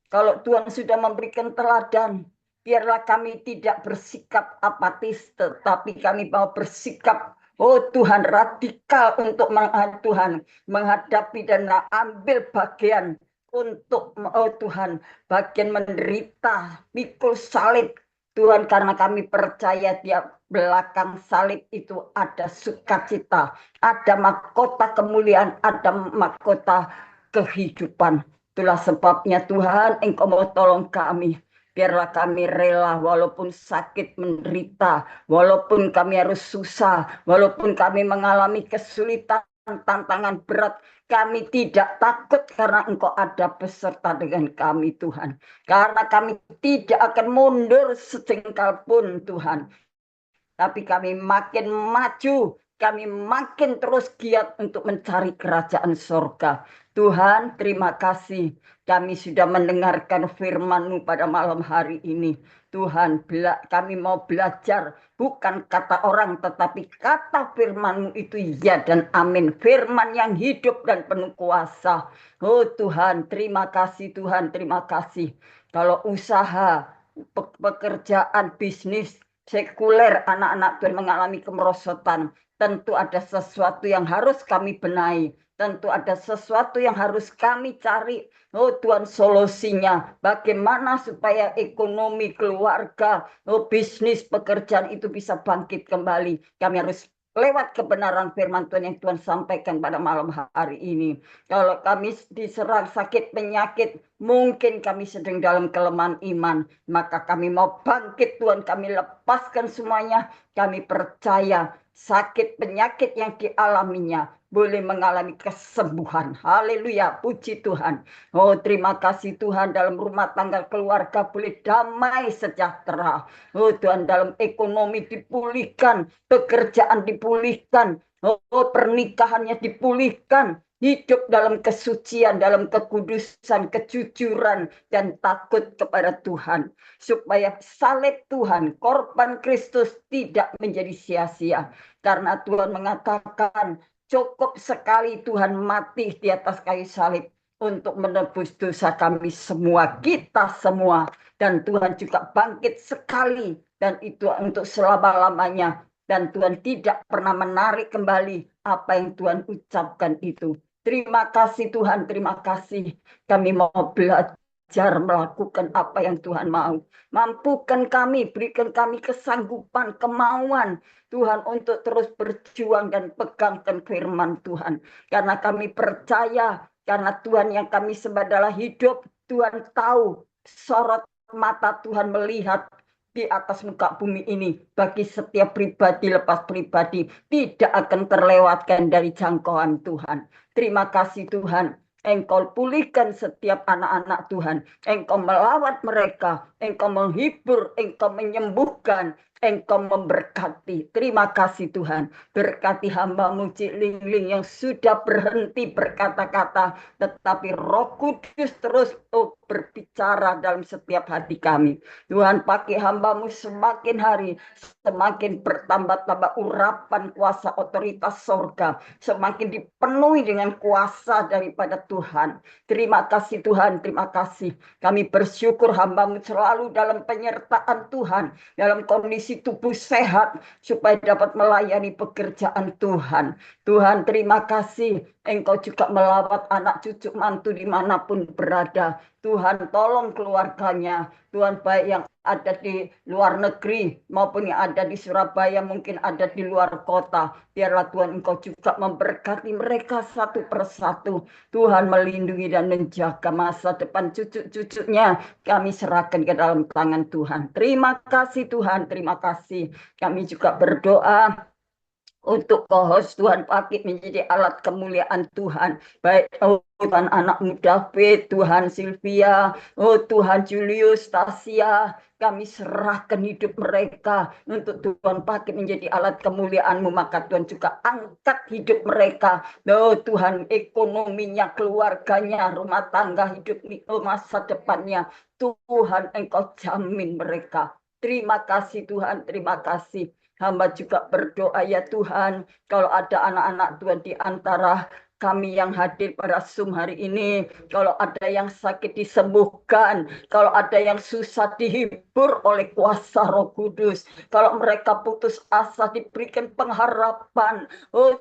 Kalau Tuhan sudah memberikan teladan, biarlah kami tidak bersikap apatis, tetapi kami mau bersikap, oh Tuhan, radikal untuk Tuhan menghadapi dan ambil bagian untuk, oh Tuhan, bagian menderita, pikul salib, Tuhan, karena kami percaya di belakang salib itu ada sukacita, ada mahkota kemuliaan, ada mahkota kehidupan. Itulah sebabnya Tuhan, Engkau mau tolong kami. Biarlah kami rela walaupun sakit menderita, walaupun kami harus susah, walaupun kami mengalami kesulitan, tantangan berat, kami tidak takut karena Engkau ada beserta dengan kami Tuhan. Karena kami tidak akan mundur sejengkal pun Tuhan. Tapi kami makin maju kami makin terus giat untuk mencari kerajaan surga. Tuhan, terima kasih. Kami sudah mendengarkan firman-Mu pada malam hari ini. Tuhan, kami mau belajar bukan kata orang tetapi kata firman-Mu itu ya dan amin. Firman yang hidup dan penuh kuasa. Oh Tuhan, terima kasih Tuhan, terima kasih. Kalau usaha, pekerjaan, bisnis, sekuler anak-anak Tuhan mengalami kemerosotan, tentu ada sesuatu yang harus kami benahi. Tentu ada sesuatu yang harus kami cari. Oh Tuhan, solusinya bagaimana supaya ekonomi keluarga, bisnis, pekerjaan itu bisa bangkit kembali. Kami harus lewat kebenaran firman Tuhan yang Tuhan sampaikan pada malam hari ini. Kalau kami diserang sakit penyakit, mungkin kami sedang dalam kelemahan iman, maka kami mau bangkit Tuhan, kami lepaskan semuanya. Kami percaya sakit penyakit yang dialaminya boleh mengalami kesembuhan. Haleluya, puji Tuhan. Oh terima kasih Tuhan, dalam rumah tangga keluarga boleh damai sejahtera. Oh Tuhan, dalam ekonomi dipulihkan, pekerjaan dipulihkan, oh pernikahannya dipulihkan. Hidup dalam kesucian, dalam kekudusan, kejujuran, dan takut kepada Tuhan. Supaya salib Tuhan, korban Kristus tidak menjadi sia-sia. Karena Tuhan mengatakan, cukup sekali Tuhan mati di atas kayu salib untuk menebus dosa kami semua, kita semua. Dan Tuhan juga bangkit sekali, dan itu untuk selama-lamanya. Dan Tuhan tidak pernah menarik kembali apa yang Tuhan ucapkan itu. Terima kasih Tuhan, terima kasih. Kami mau belajar melakukan apa yang Tuhan mau. Mampukan kami, berikan kami kesanggupan, kemauan Tuhan untuk terus berjuang dan pegangkan firman Tuhan. Karena kami percaya, karena Tuhan yang kami sembah adalah hidup. Tuhan tahu, sorot mata Tuhan melihat di atas muka bumi ini. Bagi setiap pribadi lepas pribadi tidak akan terlewatkan dari jangkauan Tuhan. Terima kasih Tuhan. Engkau pulihkan setiap anak-anak Tuhan. Engkau melawat mereka. Engkau menghibur. Engkau menyembuhkan. Engkau memberkati. Terima kasih Tuhan. Berkati hamba-Mu Cik Ling yang sudah berhenti berkata-kata. Tetapi Roh Kudus terus berbicara dalam setiap hati kami. Tuhan, pakai hamba-Mu semakin hari. Semakin bertambah-tambah urapan kuasa otoritas sorga. Semakin dipenuhi dengan kuasa daripada Tuhan. Terima kasih Tuhan. Terima kasih. Kami bersyukur hamba-Mu selalu dalam penyertaan Tuhan. Dalam kondisi tubuh sehat supaya dapat melayani pekerjaan Tuhan. Tuhan, terima kasih. Engkau juga melawat anak cucu mantu dimanapun berada. Tuhan, tolong keluarganya. Tuhan, baik yang ada di luar negeri maupun yang ada di Surabaya, mungkin ada di luar kota. Biarlah Tuhan Engkau juga memberkati mereka satu persatu. Tuhan melindungi dan menjaga masa depan cucu-cucunya. Kami serahkan ke dalam tangan Tuhan. Terima kasih Tuhan, terima kasih. Kami juga berdoa untuk co-host Tuhan pakai menjadi alat kemuliaan Tuhan. Baik Tuhan anakmu David, Tuhan Sylvia, Tuhan Julius, Stasia, kami serahkan hidup mereka untuk Tuhan pakai menjadi alat kemuliaan-Mu. Maka Tuhan juga angkat hidup mereka. Tuhan ekonominya, keluarganya, rumah tangga, hidup masa depannya. Tuhan Engkau jamin mereka. Terima kasih Tuhan, terima kasih. Hamba juga berdoa ya Tuhan, kalau ada anak-anak Tuhan di antara kami yang hadir pada Zoom hari ini, kalau ada yang sakit disembuhkan, kalau ada yang susah dihibur oleh kuasa Roh Kudus, kalau mereka putus asa diberikan pengharapan,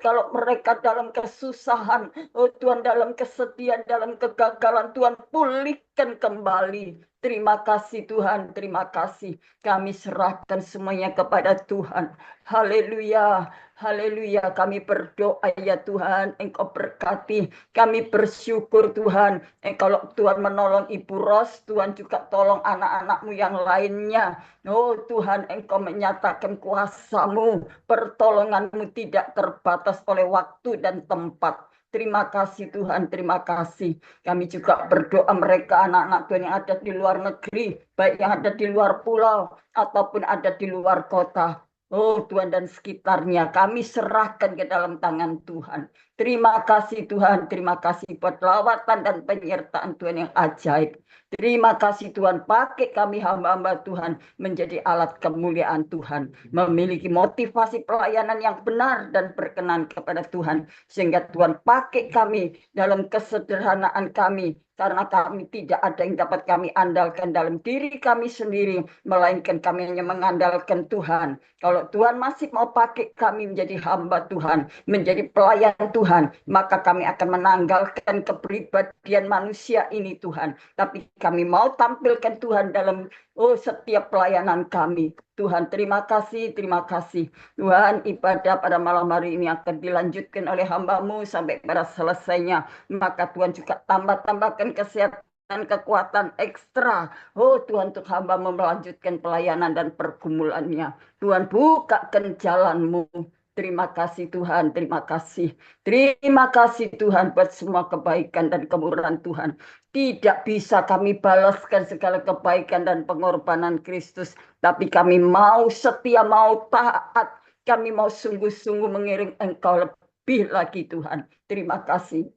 kalau mereka dalam kesusahan, Tuhan dalam kesedihan, dalam kegagalan, Tuhan pulihkan kembali. Terima kasih Tuhan, terima kasih. Kami serahkan semuanya kepada Tuhan. Haleluya, haleluya. Kami berdoa ya Tuhan, Engkau berkati. Kami bersyukur Tuhan. Kalau Tuhan menolong Ibu Ros, Tuhan juga tolong anak-anak-Mu yang lainnya. Tuhan, Engkau menyatakan kuasa-Mu, pertolongan-Mu tidak terbatas oleh waktu dan tempat. Terima kasih Tuhan, terima kasih. Kami juga berdoa mereka anak-anak Tuhan yang ada di luar negeri, baik yang ada di luar pulau ataupun ada di luar kota. Oh Tuhan dan sekitarnya kami serahkan ke dalam tangan Tuhan. Terima kasih Tuhan, terima kasih buat lawatan dan penyertaan Tuhan yang ajaib. Terima kasih Tuhan, pakai kami hamba-hamba Tuhan menjadi alat kemuliaan Tuhan. Memiliki motivasi pelayanan yang benar dan berkenan kepada Tuhan. Sehingga Tuhan pakai kami dalam kesederhanaan kami. Karena kami tidak ada yang dapat kami andalkan dalam diri kami sendiri. Melainkan kami hanya mengandalkan Tuhan. Kalau Tuhan masih mau pakai kami menjadi hamba Tuhan, menjadi pelayan Tuhan, maka kami akan menanggalkan kepribadian manusia ini Tuhan. Tapi kami mau tampilkan Tuhan dalam setiap pelayanan kami. Tuhan, terima kasih, terima kasih. Tuhan, ibadah pada malam hari ini akan dilanjutkan oleh hamba-Mu sampai pada selesainya. Maka Tuhan juga tambah-tambahkan kesehatan, kekuatan ekstra. Oh Tuhan, untuk hamba melanjutkan pelayanan dan pergumulannya. Tuhan, bukakan jalan-Mu. Terima kasih Tuhan, terima kasih. Terima kasih Tuhan buat semua kebaikan dan kemurahan Tuhan. Tidak bisa kami balaskan segala kebaikan dan pengorbanan Kristus. Tapi kami mau setia, mau taat. Kami mau sungguh-sungguh mengiring Engkau lebih lagi Tuhan. Terima kasih.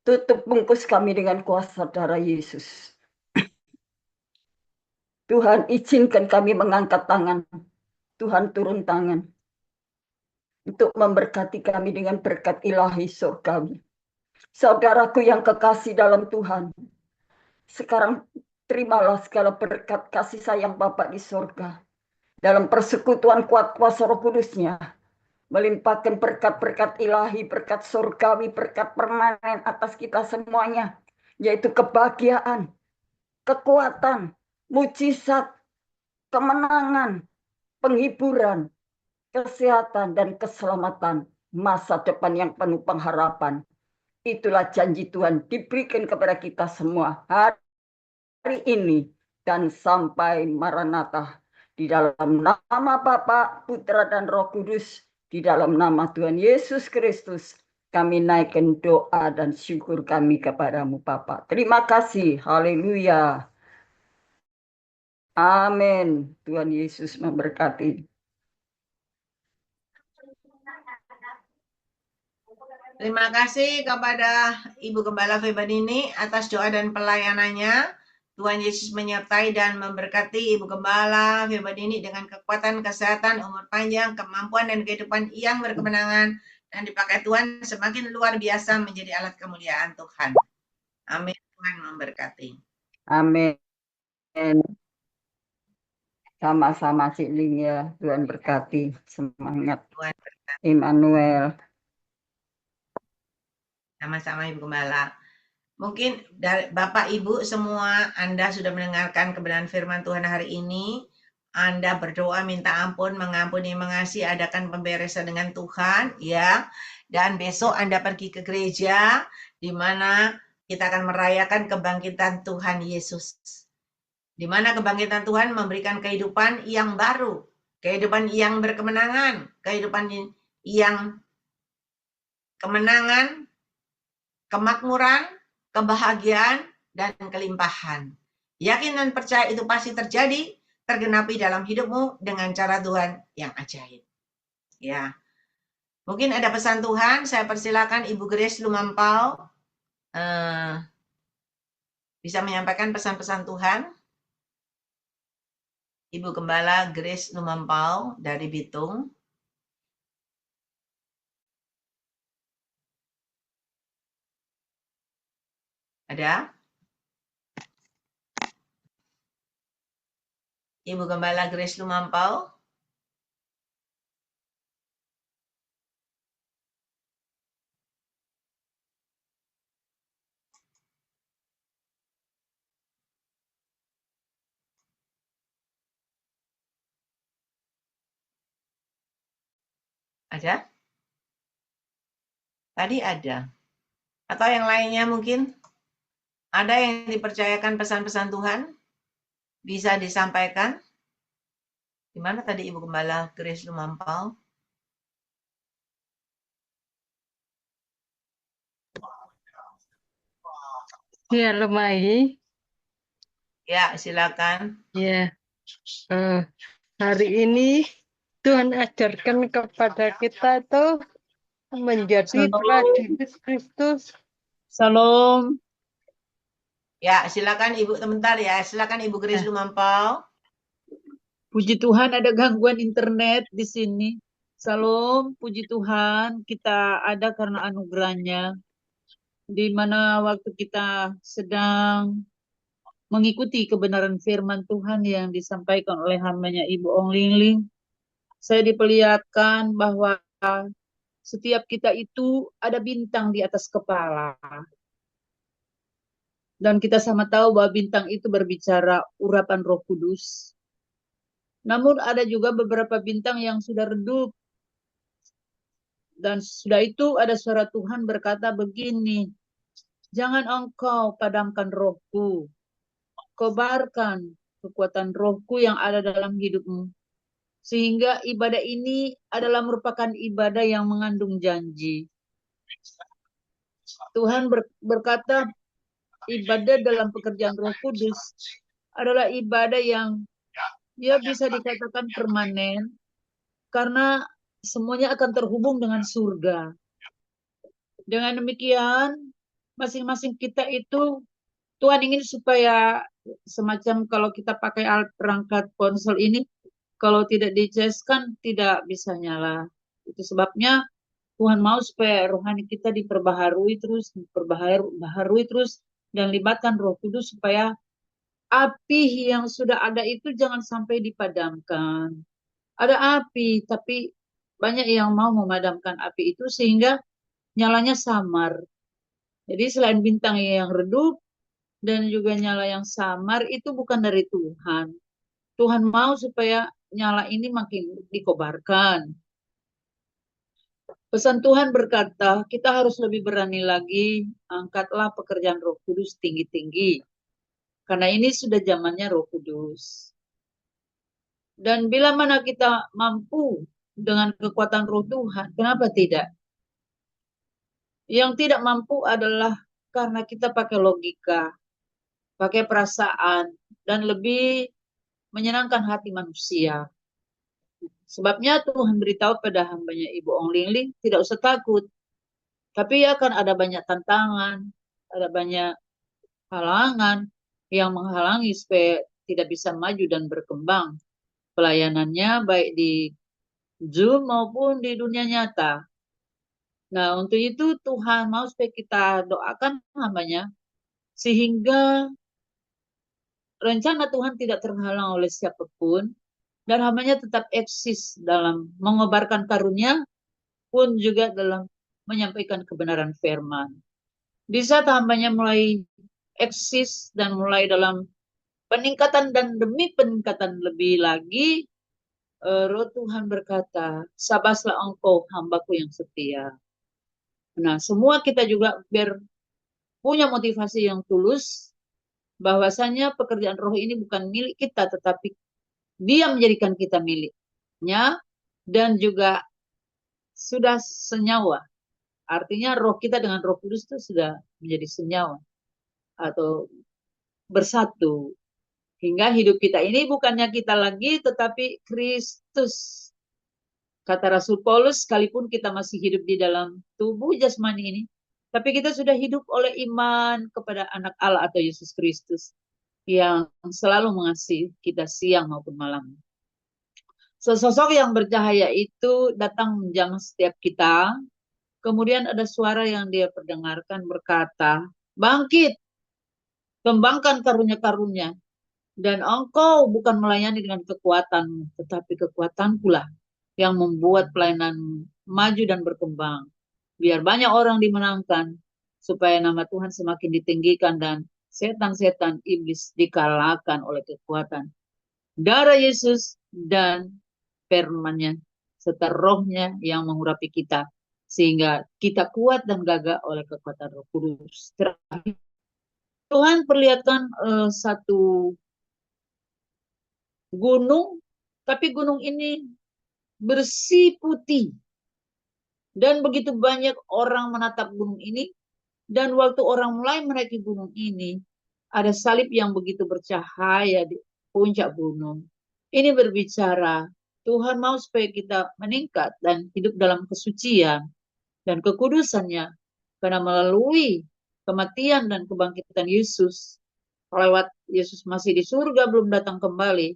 Tutup bungkus kami dengan kuasa darah Yesus. Tuhan, izinkan kami mengangkat tangan. Tuhan, turun tangan untuk memberkati kami dengan berkat ilahi surgawi. Saudaraku yang kekasih dalam Tuhan, sekarang terimalah segala berkat kasih sayang Bapa di surga. Dalam persekutuan kuat kuasa Roh Kudusnya, melimpahkan berkat-berkat ilahi, berkat surgawi, berkat permanen atas kita semuanya, yaitu kebahagiaan, kekuatan, mujizat, kemenangan, penghiburan, kesehatan, dan keselamatan, masa depan yang penuh pengharapan. Itulah janji Tuhan diberikan kepada kita semua hari ini dan sampai Maranatha. Di dalam nama Bapa, Putra, dan Roh Kudus, di dalam nama Tuhan Yesus Kristus, kami naikkan doa dan syukur kami kepadamu Bapa. Terima kasih. Haleluya. Amin. Tuhan Yesus memberkati. Terima kasih kepada Ibu Gembala Febanini atas doa dan pelayanannya. Tuhan Yesus menyertai dan memberkati Ibu Gembala Febanini dengan kekuatan, kesehatan, umur panjang, kemampuan, dan kehidupan yang berkemenangan. Dan dipakai Tuhan semakin luar biasa menjadi alat kemuliaan Tuhan. Amin. Tuhan memberkati. Amin. Sama-sama Cik Ling ya. Tuhan berkati. Semangat. Tuhan berkati. Immanuel. Sama-sama Ibu Gembala. Mungkin dari Bapak Ibu semua Anda sudah mendengarkan kebenaran firman Tuhan hari ini. Anda berdoa minta ampun, mengampuni, mengasihi, adakan pemberesan dengan Tuhan, ya. Dan besok Anda pergi ke gereja di mana kita akan merayakan kebangkitan Tuhan Yesus. Di mana kebangkitan Tuhan memberikan kehidupan yang baru, kehidupan yang berkemenangan, kehidupan yang kemenangan, kemakmuran, kebahagiaan, dan kelimpahan. Yakin dan percaya itu pasti terjadi, tergenapi dalam hidupmu dengan cara Tuhan yang ajaib. Ya, mungkin ada pesan Tuhan. Saya persilakan Ibu Grace Lumampau bisa menyampaikan pesan-pesan Tuhan. Ibu Gembala Grace Lumampau dari Bitung. Ada? Ibu Gembala Grace Lumampau. Ada? Tadi ada. Atau yang lainnya mungkin? Ada yang dipercayakan pesan-pesan Tuhan? Bisa disampaikan? Di mana tadi Ibu Gembala Grace Lumampau? Ya, Lemai. Ya, silakan. Ya, hari ini Tuhan ajarkan kepada kita itu menjadi Shalom. prajurit Kristus. Shalom. Ya, silakan Ibu sebentar ya. Silakan Ibu Grace Lumampau. Puji Tuhan ada gangguan internet di sini. Shalom, puji Tuhan kita ada karena anugerahnya. Di mana waktu kita sedang mengikuti kebenaran firman Tuhan yang disampaikan oleh hambanya Ibu Ong Ling Ling, saya diperlihatkan bahwa setiap kita itu ada bintang di atas kepala. Dan kita sama tahu bahwa bintang itu berbicara urapan Roh Kudus. Namun ada juga beberapa bintang yang sudah redup. Dan sudah itu ada suara Tuhan berkata begini, jangan engkau padamkan rohku, kobarkan kekuatan rohku yang ada dalam hidupmu. Sehingga ibadah ini adalah merupakan ibadah yang mengandung janji. Tuhan berkata, ibadah dalam pekerjaan Roh Kudus adalah ibadah yang bisa dikatakan permanen, karena semuanya akan terhubung dengan surga. Dengan demikian, masing-masing kita itu, Tuhan ingin supaya semacam kalau kita pakai alat perangkat ponsel ini, kalau tidak dicaskan tidak bisa nyala. Itu sebabnya Tuhan mau supaya rohani kita diperbaharui terus, dan libatkan Roh Kudus supaya api yang sudah ada itu jangan sampai dipadamkan. Ada api, tapi banyak yang mau memadamkan api itu sehingga nyalanya samar. Jadi selain bintang yang redup dan juga nyala yang samar itu bukan dari Tuhan. Tuhan mau supaya nyala ini makin dikobarkan. Pesan Tuhan berkata, kita harus lebih berani lagi, angkatlah pekerjaan Roh Kudus tinggi-tinggi. Karena ini sudah zamannya Roh Kudus. Dan bila mana kita mampu dengan kekuatan Roh Tuhan, kenapa tidak? Yang tidak mampu adalah karena kita pakai logika, pakai perasaan, dan lebih menyenangkan hati manusia. Sebabnya Tuhan beritahu pada hambanya Ibu Ong Ling Ling, tidak usah takut. Tapi akan ada banyak tantangan, ada banyak halangan yang menghalangi supaya tidak bisa maju dan berkembang pelayanannya baik di Zoom maupun di dunia nyata. Nah, untuk itu Tuhan mau supaya kita doakan hambanya sehingga rencana Tuhan tidak terhalang oleh siapapun dan hambanya tetap eksis dalam mengobarkan karunia pun juga dalam menyampaikan kebenaran firman. Di saat hambanya mulai eksis dan mulai dalam peningkatan dan demi peningkatan lebih lagi, Roh Tuhan berkata, sabaslah engkau hambaku yang setia. Nah, semua kita juga biar punya motivasi yang tulus, bahwasanya pekerjaan roh ini bukan milik kita, tetapi dia menjadikan kita miliknya, dan juga sudah senyawa. Artinya roh kita dengan Roh Kudus itu sudah menjadi senyawa atau bersatu. Hingga hidup kita ini bukannya kita lagi, tetapi Kristus. Kata Rasul Paulus, sekalipun kita masih hidup di dalam tubuh jasmani ini, tapi kita sudah hidup oleh iman kepada anak Allah atau Yesus Kristus yang selalu mengasihi kita siang maupun malam. Sesosok yang bercahaya itu datang menjamah setiap kita. Kemudian ada suara yang dia perdengarkan berkata, bangkit, kembangkan karunia-karunia. Dan engkau bukan melayani dengan kekuatanmu, tetapi kekuatan pula yang membuat pelayanan maju dan berkembang. Biar banyak orang dimenangkan, supaya nama Tuhan semakin ditinggikan dan setan-setan iblis dikalahkan oleh kekuatan darah Yesus dan firman-Nya serta rohnya yang mengurapi kita, sehingga kita kuat dan gagah oleh kekuatan Roh Kudus. Tuhan perlihatkan satu gunung, tapi gunung ini bersih putih. Dan begitu banyak orang menatap gunung ini, dan waktu orang mulai menaiki gunung ini, ada salib yang begitu bercahaya di puncak gunung. Ini berbicara Tuhan mau supaya kita meningkat dan hidup dalam kesucian dan kekudusannya. Karena melalui kematian dan kebangkitan Yesus, lewat Yesus masih di surga belum datang kembali,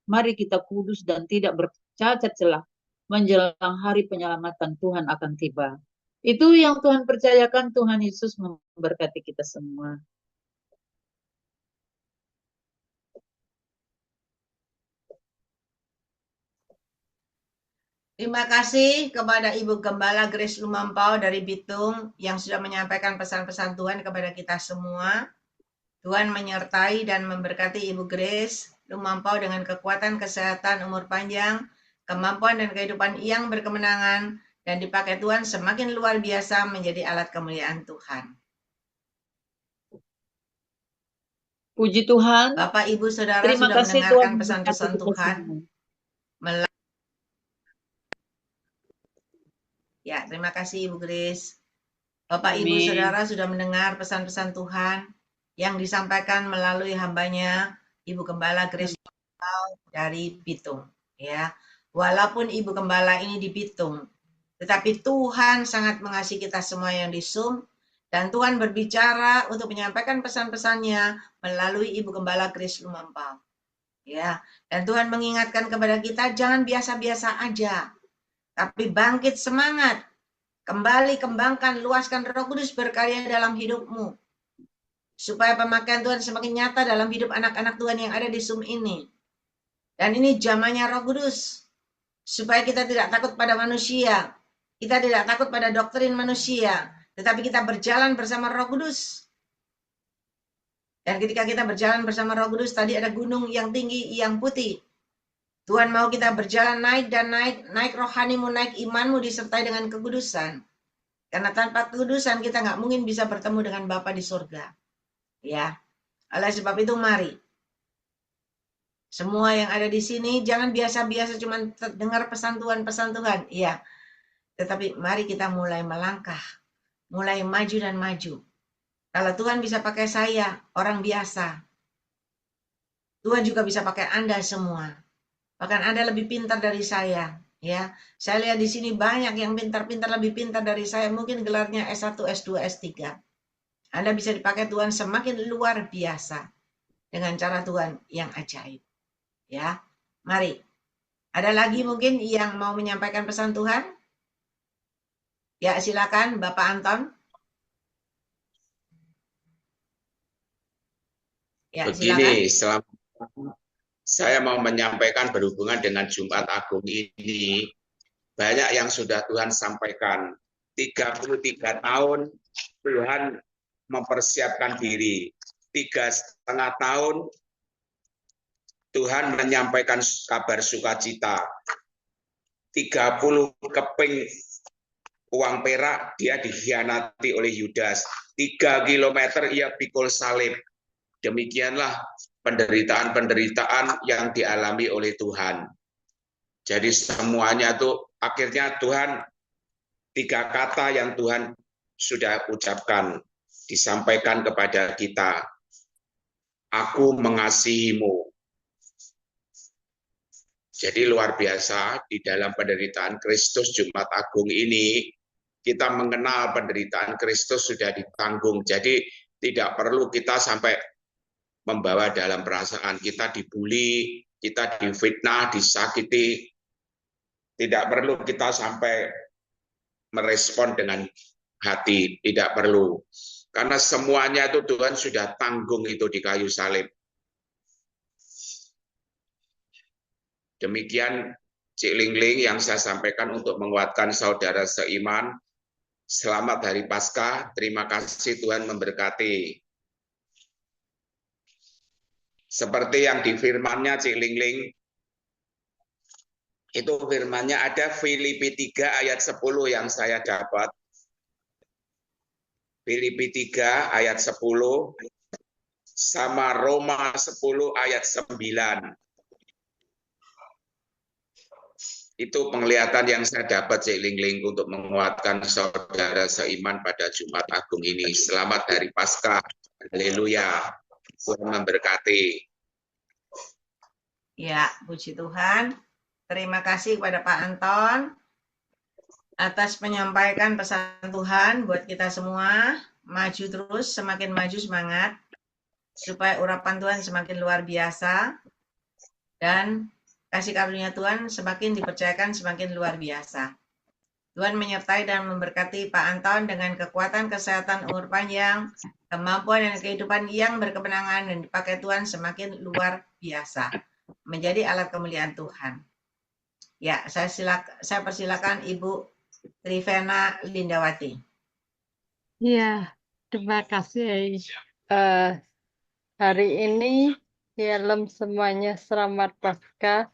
mari kita kudus dan tidak bercacat celah menjelang hari penyelamatan Tuhan akan tiba. Itu yang Tuhan percayakan. Tuhan Yesus memberkati kita semua. Terima kasih kepada Ibu Gembala Grace Lumampau dari Bitung yang sudah menyampaikan pesan-pesan Tuhan kepada kita semua. Tuhan menyertai dan memberkati Ibu Grace Lumampau dengan kekuatan, kesehatan, umur panjang, kemampuan dan kehidupan yang berkemenangan, dan dipakai Tuhan semakin luar biasa menjadi alat kemuliaan Tuhan. Puji Tuhan. Bapak, Ibu, Saudara Terima sudah kasih mendengarkan Tuhan pesan-pesan memberkati kita Tuhan. semua. Ya, terima kasih Ibu Grace. Bapak, Ibu, Amin. Saudara sudah mendengar pesan-pesan Tuhan yang disampaikan melalui hambanya Ibu Gembala Grace dari Bitung. Ya, walaupun Ibu Gembala ini di Bitung, tetapi Tuhan sangat mengasihi kita semua yang di Zoom, dan Tuhan berbicara untuk menyampaikan pesan-pesannya melalui Ibu Gembala Grace Lumampau. Ya, dan Tuhan mengingatkan kepada kita jangan biasa-biasa aja, tapi bangkit semangat. Kembali kembangkan, luaskan Roh Kudus berkarya dalam hidupmu. Supaya pemakaian Tuhan semakin nyata dalam hidup anak-anak Tuhan yang ada di Zoom ini. Dan ini zamannya Roh Kudus. Supaya kita tidak takut pada manusia. Kita tidak takut pada doktrin manusia. Tetapi kita berjalan bersama Roh Kudus. Dan ketika kita berjalan bersama Roh Kudus, tadi ada gunung yang tinggi, yang putih. Tuhan mau kita berjalan naik dan naik rohanimu, naik imanmu disertai dengan kekudusan. Karena tanpa kekudusan kita nggak mungkin bisa bertemu dengan Bapa di surga. Ya, oleh sebab itu mari. Semua yang ada di sini jangan biasa-biasa cuma dengar pesan Tuhan. Iya, tetapi mari kita mulai melangkah, mulai maju dan maju. Kalau Tuhan bisa pakai saya, orang biasa, Tuhan juga bisa pakai Anda semua. Bahkan Anda lebih pintar dari saya, ya. Saya lihat di sini banyak yang pintar-pintar, lebih pintar dari saya, mungkin gelarnya S1, S2, S3. Anda bisa dipakai Tuhan semakin luar biasa dengan cara Tuhan yang ajaib. Ya, mari. Ada lagi mungkin yang mau menyampaikan pesan Tuhan? Ya, silakan Bapak Anton. Ya, Begini, silakan. saya mau menyampaikan berhubungan dengan Jumat Agung ini, banyak yang sudah Tuhan sampaikan. 33 tahun Tuhan mempersiapkan diri. 3,5 tahun Tuhan menyampaikan kabar sukacita. 30 keping uang perak dia dikhianati oleh Yudas. 3 kilometer ia pikul salib. Demikianlah penderitaan-penderitaan yang dialami oleh Tuhan. Jadi semuanya tuh akhirnya Tuhan, 3 kata yang Tuhan sudah ucapkan, disampaikan kepada kita. Aku mengasihimu. Jadi luar biasa di dalam penderitaan Kristus Jumat Agung ini, kita mengenal penderitaan Kristus sudah ditanggung. Jadi tidak perlu kita sampai membawa dalam perasaan kita dibully, kita difitnah, disakiti. Tidak perlu kita sampai merespon dengan hati, tidak perlu. Karena semuanya itu Tuhan sudah tanggung itu di kayu salib. Demikian Cik Lingling yang saya sampaikan untuk menguatkan saudara seiman. Selamat Hari Paskah, terima kasih Tuhan memberkati. Seperti yang di firman-Nya Cik Lingling, itu firman-Nya ada Filipi 3 ayat 10 yang saya dapat. Filipi 3 ayat 10 sama Roma 10 ayat 9. Itu penglihatan yang saya dapat Cik Lingling untuk menguatkan saudara seiman pada Jumat Agung ini. Selamat Hari Paskah. Haleluya. Tuhan memberkati. Ya, puji Tuhan. Terima kasih kepada Pak Anton atas menyampaikan pesan Tuhan buat kita semua. Maju terus, semakin maju semangat, supaya urapan Tuhan semakin luar biasa, dan kasih karunia Tuhan semakin dipercayakan semakin luar biasa. Tuhan menyertai dan memberkati Pak Anton dengan kekuatan, kesehatan, umur panjang, kemampuan dan kehidupan yang berkemenangan dan dipakai Tuhan semakin luar biasa. Menjadi alat kemuliaan Tuhan. Ya, saya persilakan Ibu Trivena Lindawati. Ya, terima kasih. Eh, hari ini, Shalom semuanya, selamat Paskah.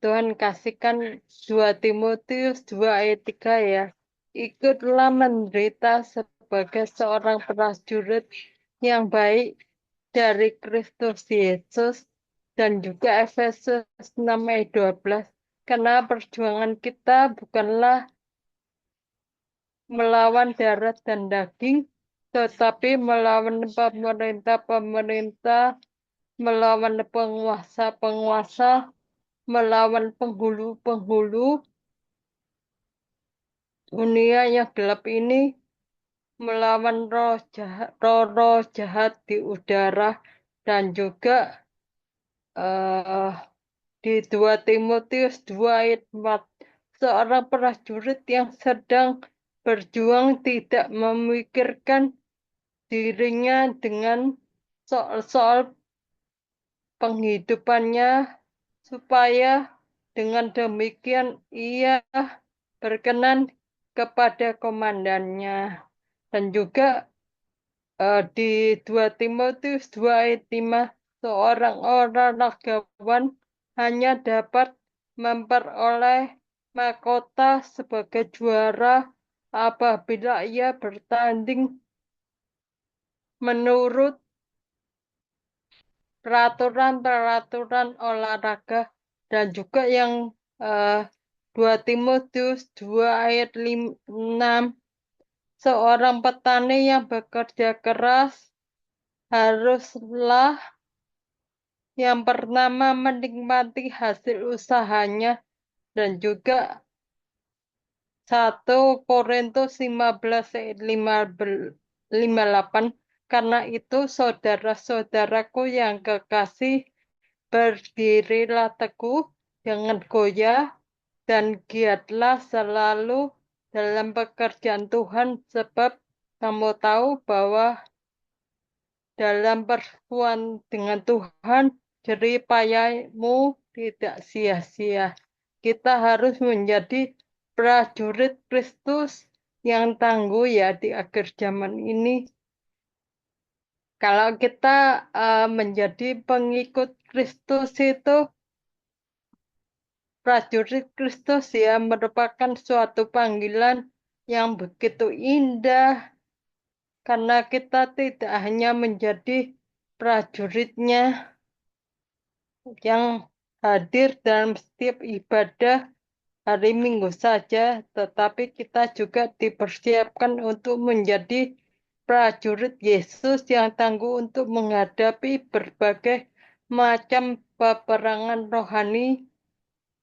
Tuhan kasihkan 2 Timotius 2 ayat 3 ya. Ikutlah menderita sebagai seorang prajurit yang baik dari Kristus Yesus, dan juga Efesus 6 ayat 12. Karena perjuangan kita bukanlah melawan darah dan daging, tetapi melawan pemerintah-pemerintah, melawan penguasa-penguasa, melawan penghulu-penghulu dunia yang gelap ini, melawan roh jahat di udara, dan juga di 2 Timotius 2 ayat 4, seorang prajurit yang sedang berjuang tidak memikirkan dirinya dengan soal-soal penghidupannya, supaya dengan demikian ia berkenan kepada komandannya. Dan juga di 2 Timotius 2 ayat 5, seorang olahragawan hanya dapat memperoleh mahkota sebagai juara apabila ia bertanding menurut peraturan-peraturan olahraga. Dan juga yang 2 Timotius 2 ayat 6, seorang petani yang bekerja keras haruslah yang pertama menikmati hasil usahanya. Dan juga 1 Korintus 15 ayat 58, karena itu saudara-saudaraku yang kekasih, berdirilah teguh, jangan goyah, dan giatlah selalu dalam pekerjaan Tuhan, sebab kamu tahu bahwa dalam persetujuan dengan Tuhan, jerih payahmu tidak sia-sia. Kita harus menjadi prajurit Kristus yang tangguh ya di akhir zaman ini. Kalau kita menjadi pengikut Kristus itu, prajurit Kristus ya, merupakan suatu panggilan yang begitu indah, karena kita tidak hanya menjadi prajuritnya yang hadir dalam setiap ibadah hari Minggu saja, tetapi kita juga dipersiapkan untuk menjadi prajurit Yesus yang tangguh untuk menghadapi berbagai macam peperangan rohani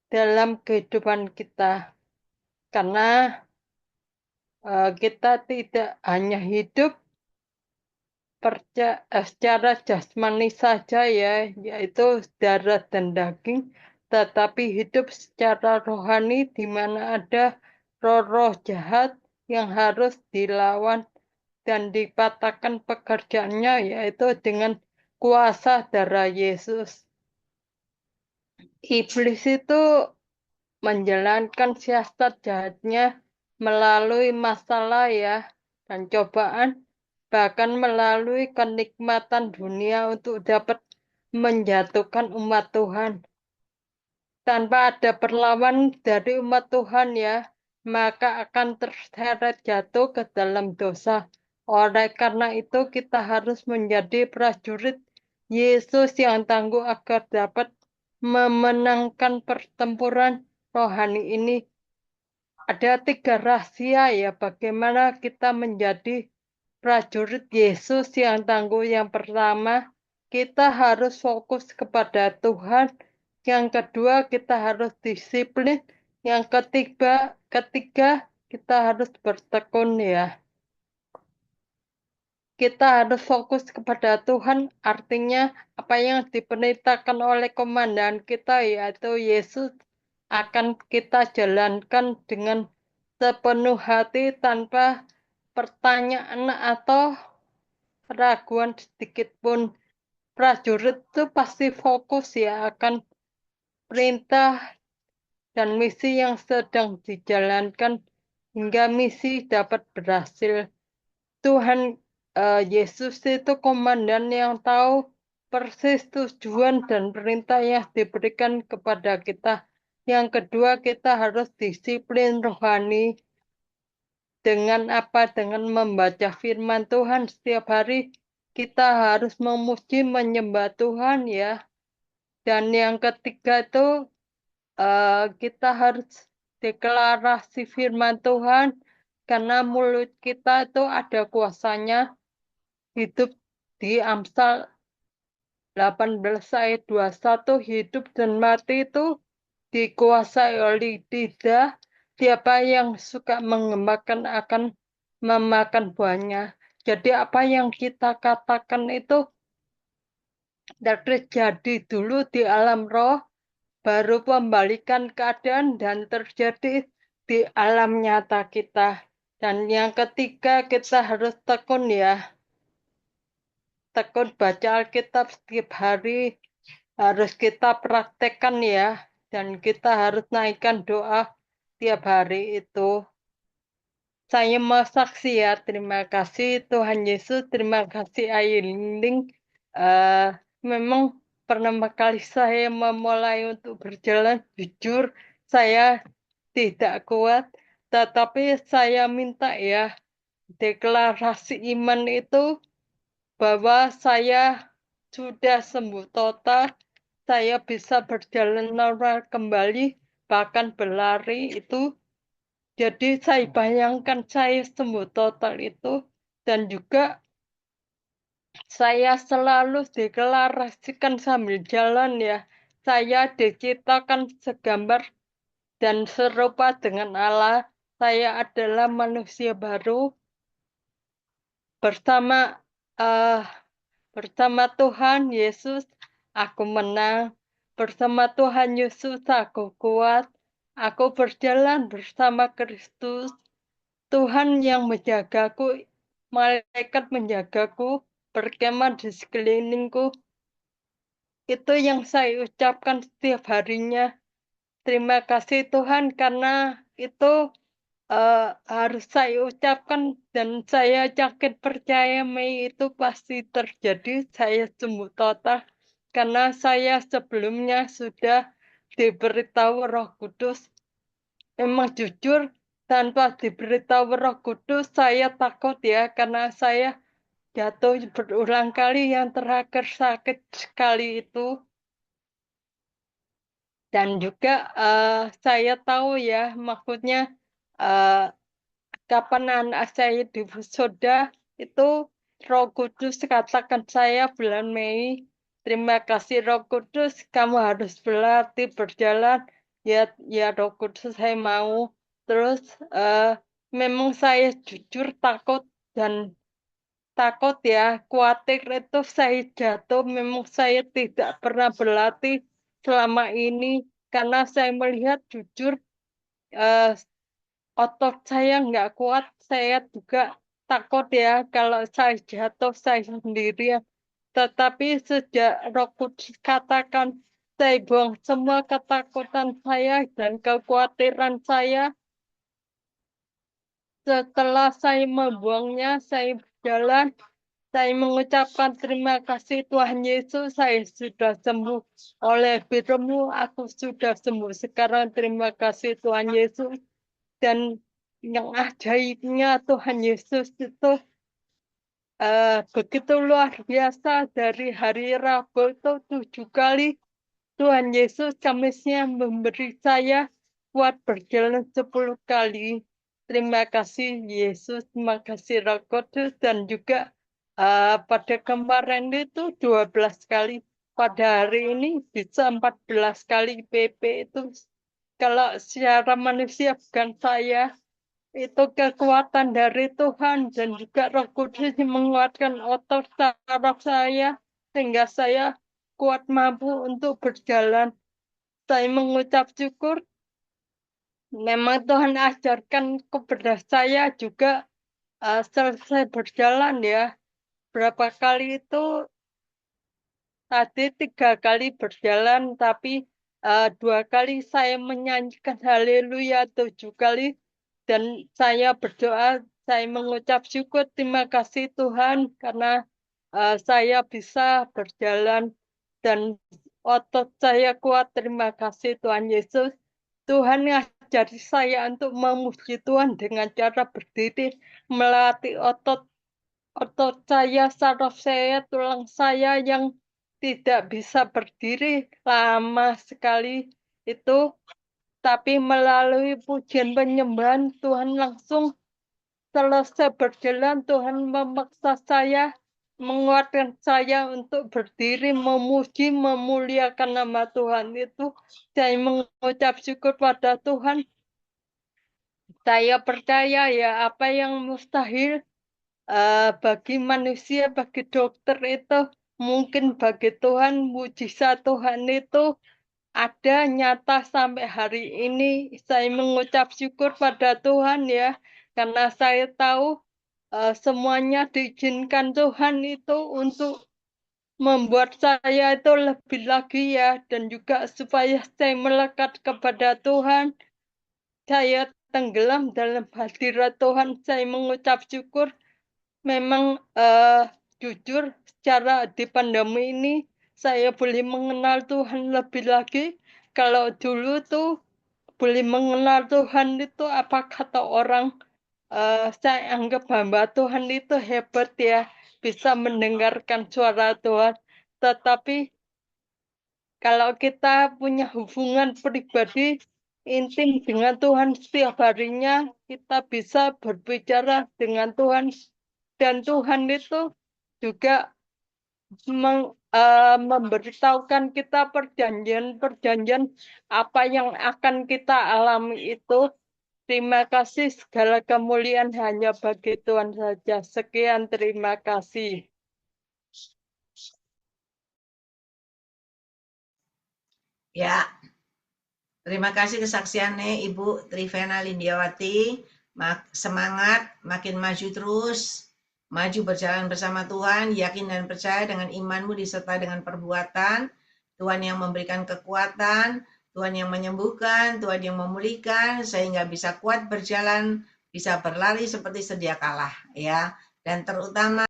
dalam kehidupan kita. Karena kita tidak hanya hidup secara jasmani saja ya, yaitu darah dan daging, tetapi hidup secara rohani di mana ada roh-roh jahat yang harus dilawan dan dipatahkan pekerjaannya, yaitu dengan kuasa darah Yesus. Iblis itu menjalankan siasat jahatnya melalui masalah ya, dan cobaan, bahkan melalui kenikmatan dunia untuk dapat menjatuhkan umat Tuhan. Tanpa ada perlawanan dari umat Tuhan ya, maka akan terseret jatuh ke dalam dosa. Oleh karena itu kita harus menjadi prajurit Yesus yang tangguh agar dapat memenangkan pertempuran rohani ini. Ada 3 rahasia ya bagaimana kita menjadi prajurit Yesus yang tangguh. Yang pertama, kita harus fokus kepada Tuhan Yang kedua, kita harus disiplin. Yang ketiga kita harus bertekun ya. Kita harus fokus kepada Tuhan, artinya apa yang diperintahkan oleh komandan kita yaitu Yesus akan kita jalankan dengan sepenuh hati tanpa pertanyaan atau keraguan sedikit pun. Prajurit itu pasti fokus ya akan perintah dan misi yang sedang dijalankan hingga misi dapat berhasil. Tuhan Yesus itu komandan yang tahu persis tujuan dan perintah yang diberikan kepada kita. Yang kedua, kita harus disiplin rohani. Dengan apa? Dengan membaca firman Tuhan setiap hari. Kita harus memuji, menyembah Tuhan ya. Dan yang ketiga itu kita harus deklarasi firman Tuhan. Karena mulut kita itu ada kuasanya. Hidup di Amsal 18 ayat 21, hidup dan mati itu dikuasai oleh lidah. Siapa yang suka mengemakan akan memakan buahnya. Jadi apa yang kita katakan itu terjadi dulu di alam roh, baru membalikan keadaan dan terjadi di alam nyata kita. Dan yang ketiga, kita harus tekun ya. Tekun baca Alkitab setiap hari harus kita praktekkan ya, dan kita harus naikkan doa tiap hari itu. Saya mau saksi ya, terima kasih Tuhan Yesus, terima kasih Ayiling. Memang pertama kali saya memulai untuk berjalan, jujur saya tidak kuat, tetapi saya minta ya, deklarasi iman itu bahwa saya sudah sembuh total, saya bisa berjalan normal kembali, bahkan berlari itu. Jadi saya bayangkan saya sembuh total itu, dan juga saya selalu deklarasikan sambil jalan ya, saya diciptakan segambar dan serupa dengan Allah, saya adalah manusia baru bersama Tuhan Yesus, aku menang. Bersama Tuhan Yesus, aku kuat. Aku berjalan bersama Kristus. Tuhan yang menjagaku, malaikat menjagaku, berkemah di sekelilingku. Itu yang saya ucapkan setiap harinya. Terima kasih Tuhan, karena itu harus saya ucapkan dan saya yakin percaya Mei itu pasti terjadi. Saya sembuh total karena saya sebelumnya sudah diberitahu Roh Kudus. Memang jujur tanpa diberitahu Roh Kudus saya takut ya, karena saya jatuh berulang kali, yang terakhir sakit sekali itu. Dan juga saya tahu ya, maksudnya kapan anak saya di wisuda itu Roh Kudus katakan saya bulan Mei, terima kasih Roh Kudus, kamu harus berlatih berjalan. Ya Roh Kudus, saya mau. Terus memang saya jujur takut ya, khawatir itu saya jatuh. Memang saya tidak pernah berlatih selama ini karena saya melihat jujur otot saya nggak kuat. Saya juga takut ya kalau saya jatuh saya sendirian. Tetapi sejak Roh Kudus katakan, saya buang semua ketakutan saya dan kekhawatiran saya. Setelah saya membuangnya, saya berjalan. Saya mengucapkan terima kasih Tuhan Yesus, saya sudah sembuh. Oleh firman-Mu, aku sudah sembuh. Sekarang terima kasih Tuhan Yesus. Dan yang ajaibnya Tuhan Yesus itu begitu luar biasa. Dari hari Rabu itu 7 kali Tuhan Yesus Kamisnya memberi saya kuat berjalan 10 kali. Terima kasih Yesus, terima kasih Roh Kudus, dan juga pada kemarin itu 12 kali. pada hari ini bisa 14 kali PP itu. Kalau secara manusia bukan saya, itu kekuatan dari Tuhan dan juga Roh Kudus yang menguatkan otot saraf saya sehingga saya kuat mampu untuk berjalan. Saya mengucap syukur. Memang Tuhan ajarkan kepada saya juga selesai berjalan ya. Berapa kali itu tadi 3 kali berjalan, tapi 2 kali saya menyanyikan haleluya, 7 kali dan saya berdoa, saya mengucap syukur, terima kasih Tuhan karena saya bisa berjalan dan otot saya kuat. Terima kasih Tuhan Yesus. Tuhan ngajari saya untuk memuji Tuhan dengan cara berdiri, melatih otot saya, saraf saya, tulang saya yang tidak bisa berdiri lama sekali itu, tapi melalui pujian penyembahan Tuhan langsung selesai berjalan. Tuhan memaksa saya, menguatkan saya untuk berdiri, memuji, memuliakan nama Tuhan itu. Saya mengucap syukur pada Tuhan. Saya percaya ya apa yang mustahil bagi manusia, bagi dokter itu mungkin, bagi Tuhan, mujizat Tuhan itu ada nyata sampai hari ini. Saya mengucap syukur pada Tuhan ya, karena saya tahu semuanya diizinkan Tuhan itu untuk membuat saya itu lebih lagi ya, dan juga supaya saya melekat kepada Tuhan. Saya tenggelam dalam hadirat Tuhan. Saya mengucap syukur. Memang jujur secara di pandemi ini saya boleh mengenal Tuhan lebih lagi. Kalau dulu tuh boleh mengenal Tuhan itu apa kata orang, saya anggap hamba Tuhan itu hebat ya, bisa mendengarkan suara Tuhan. Tetapi kalau kita punya hubungan pribadi intim dengan Tuhan setiap harinya, kita bisa berbicara dengan Tuhan. Dan Tuhan itu juga memberitahukan kita perjanjian-perjanjian apa yang akan kita alami itu. Terima kasih, segala kemuliaan hanya bagi Tuhan saja. Sekian, terima kasih. Ya, terima kasih kesaksiannya Ibu Trivena Lindiawati. Semangat, makin maju terus, maju berjalan bersama Tuhan, yakin dan percaya dengan imanmu disertai dengan perbuatan. Tuhan yang memberikan kekuatan, Tuhan yang menyembuhkan, Tuhan yang memulihkan, sehingga bisa kuat berjalan, bisa berlari seperti sedia kala, ya. Dan terutama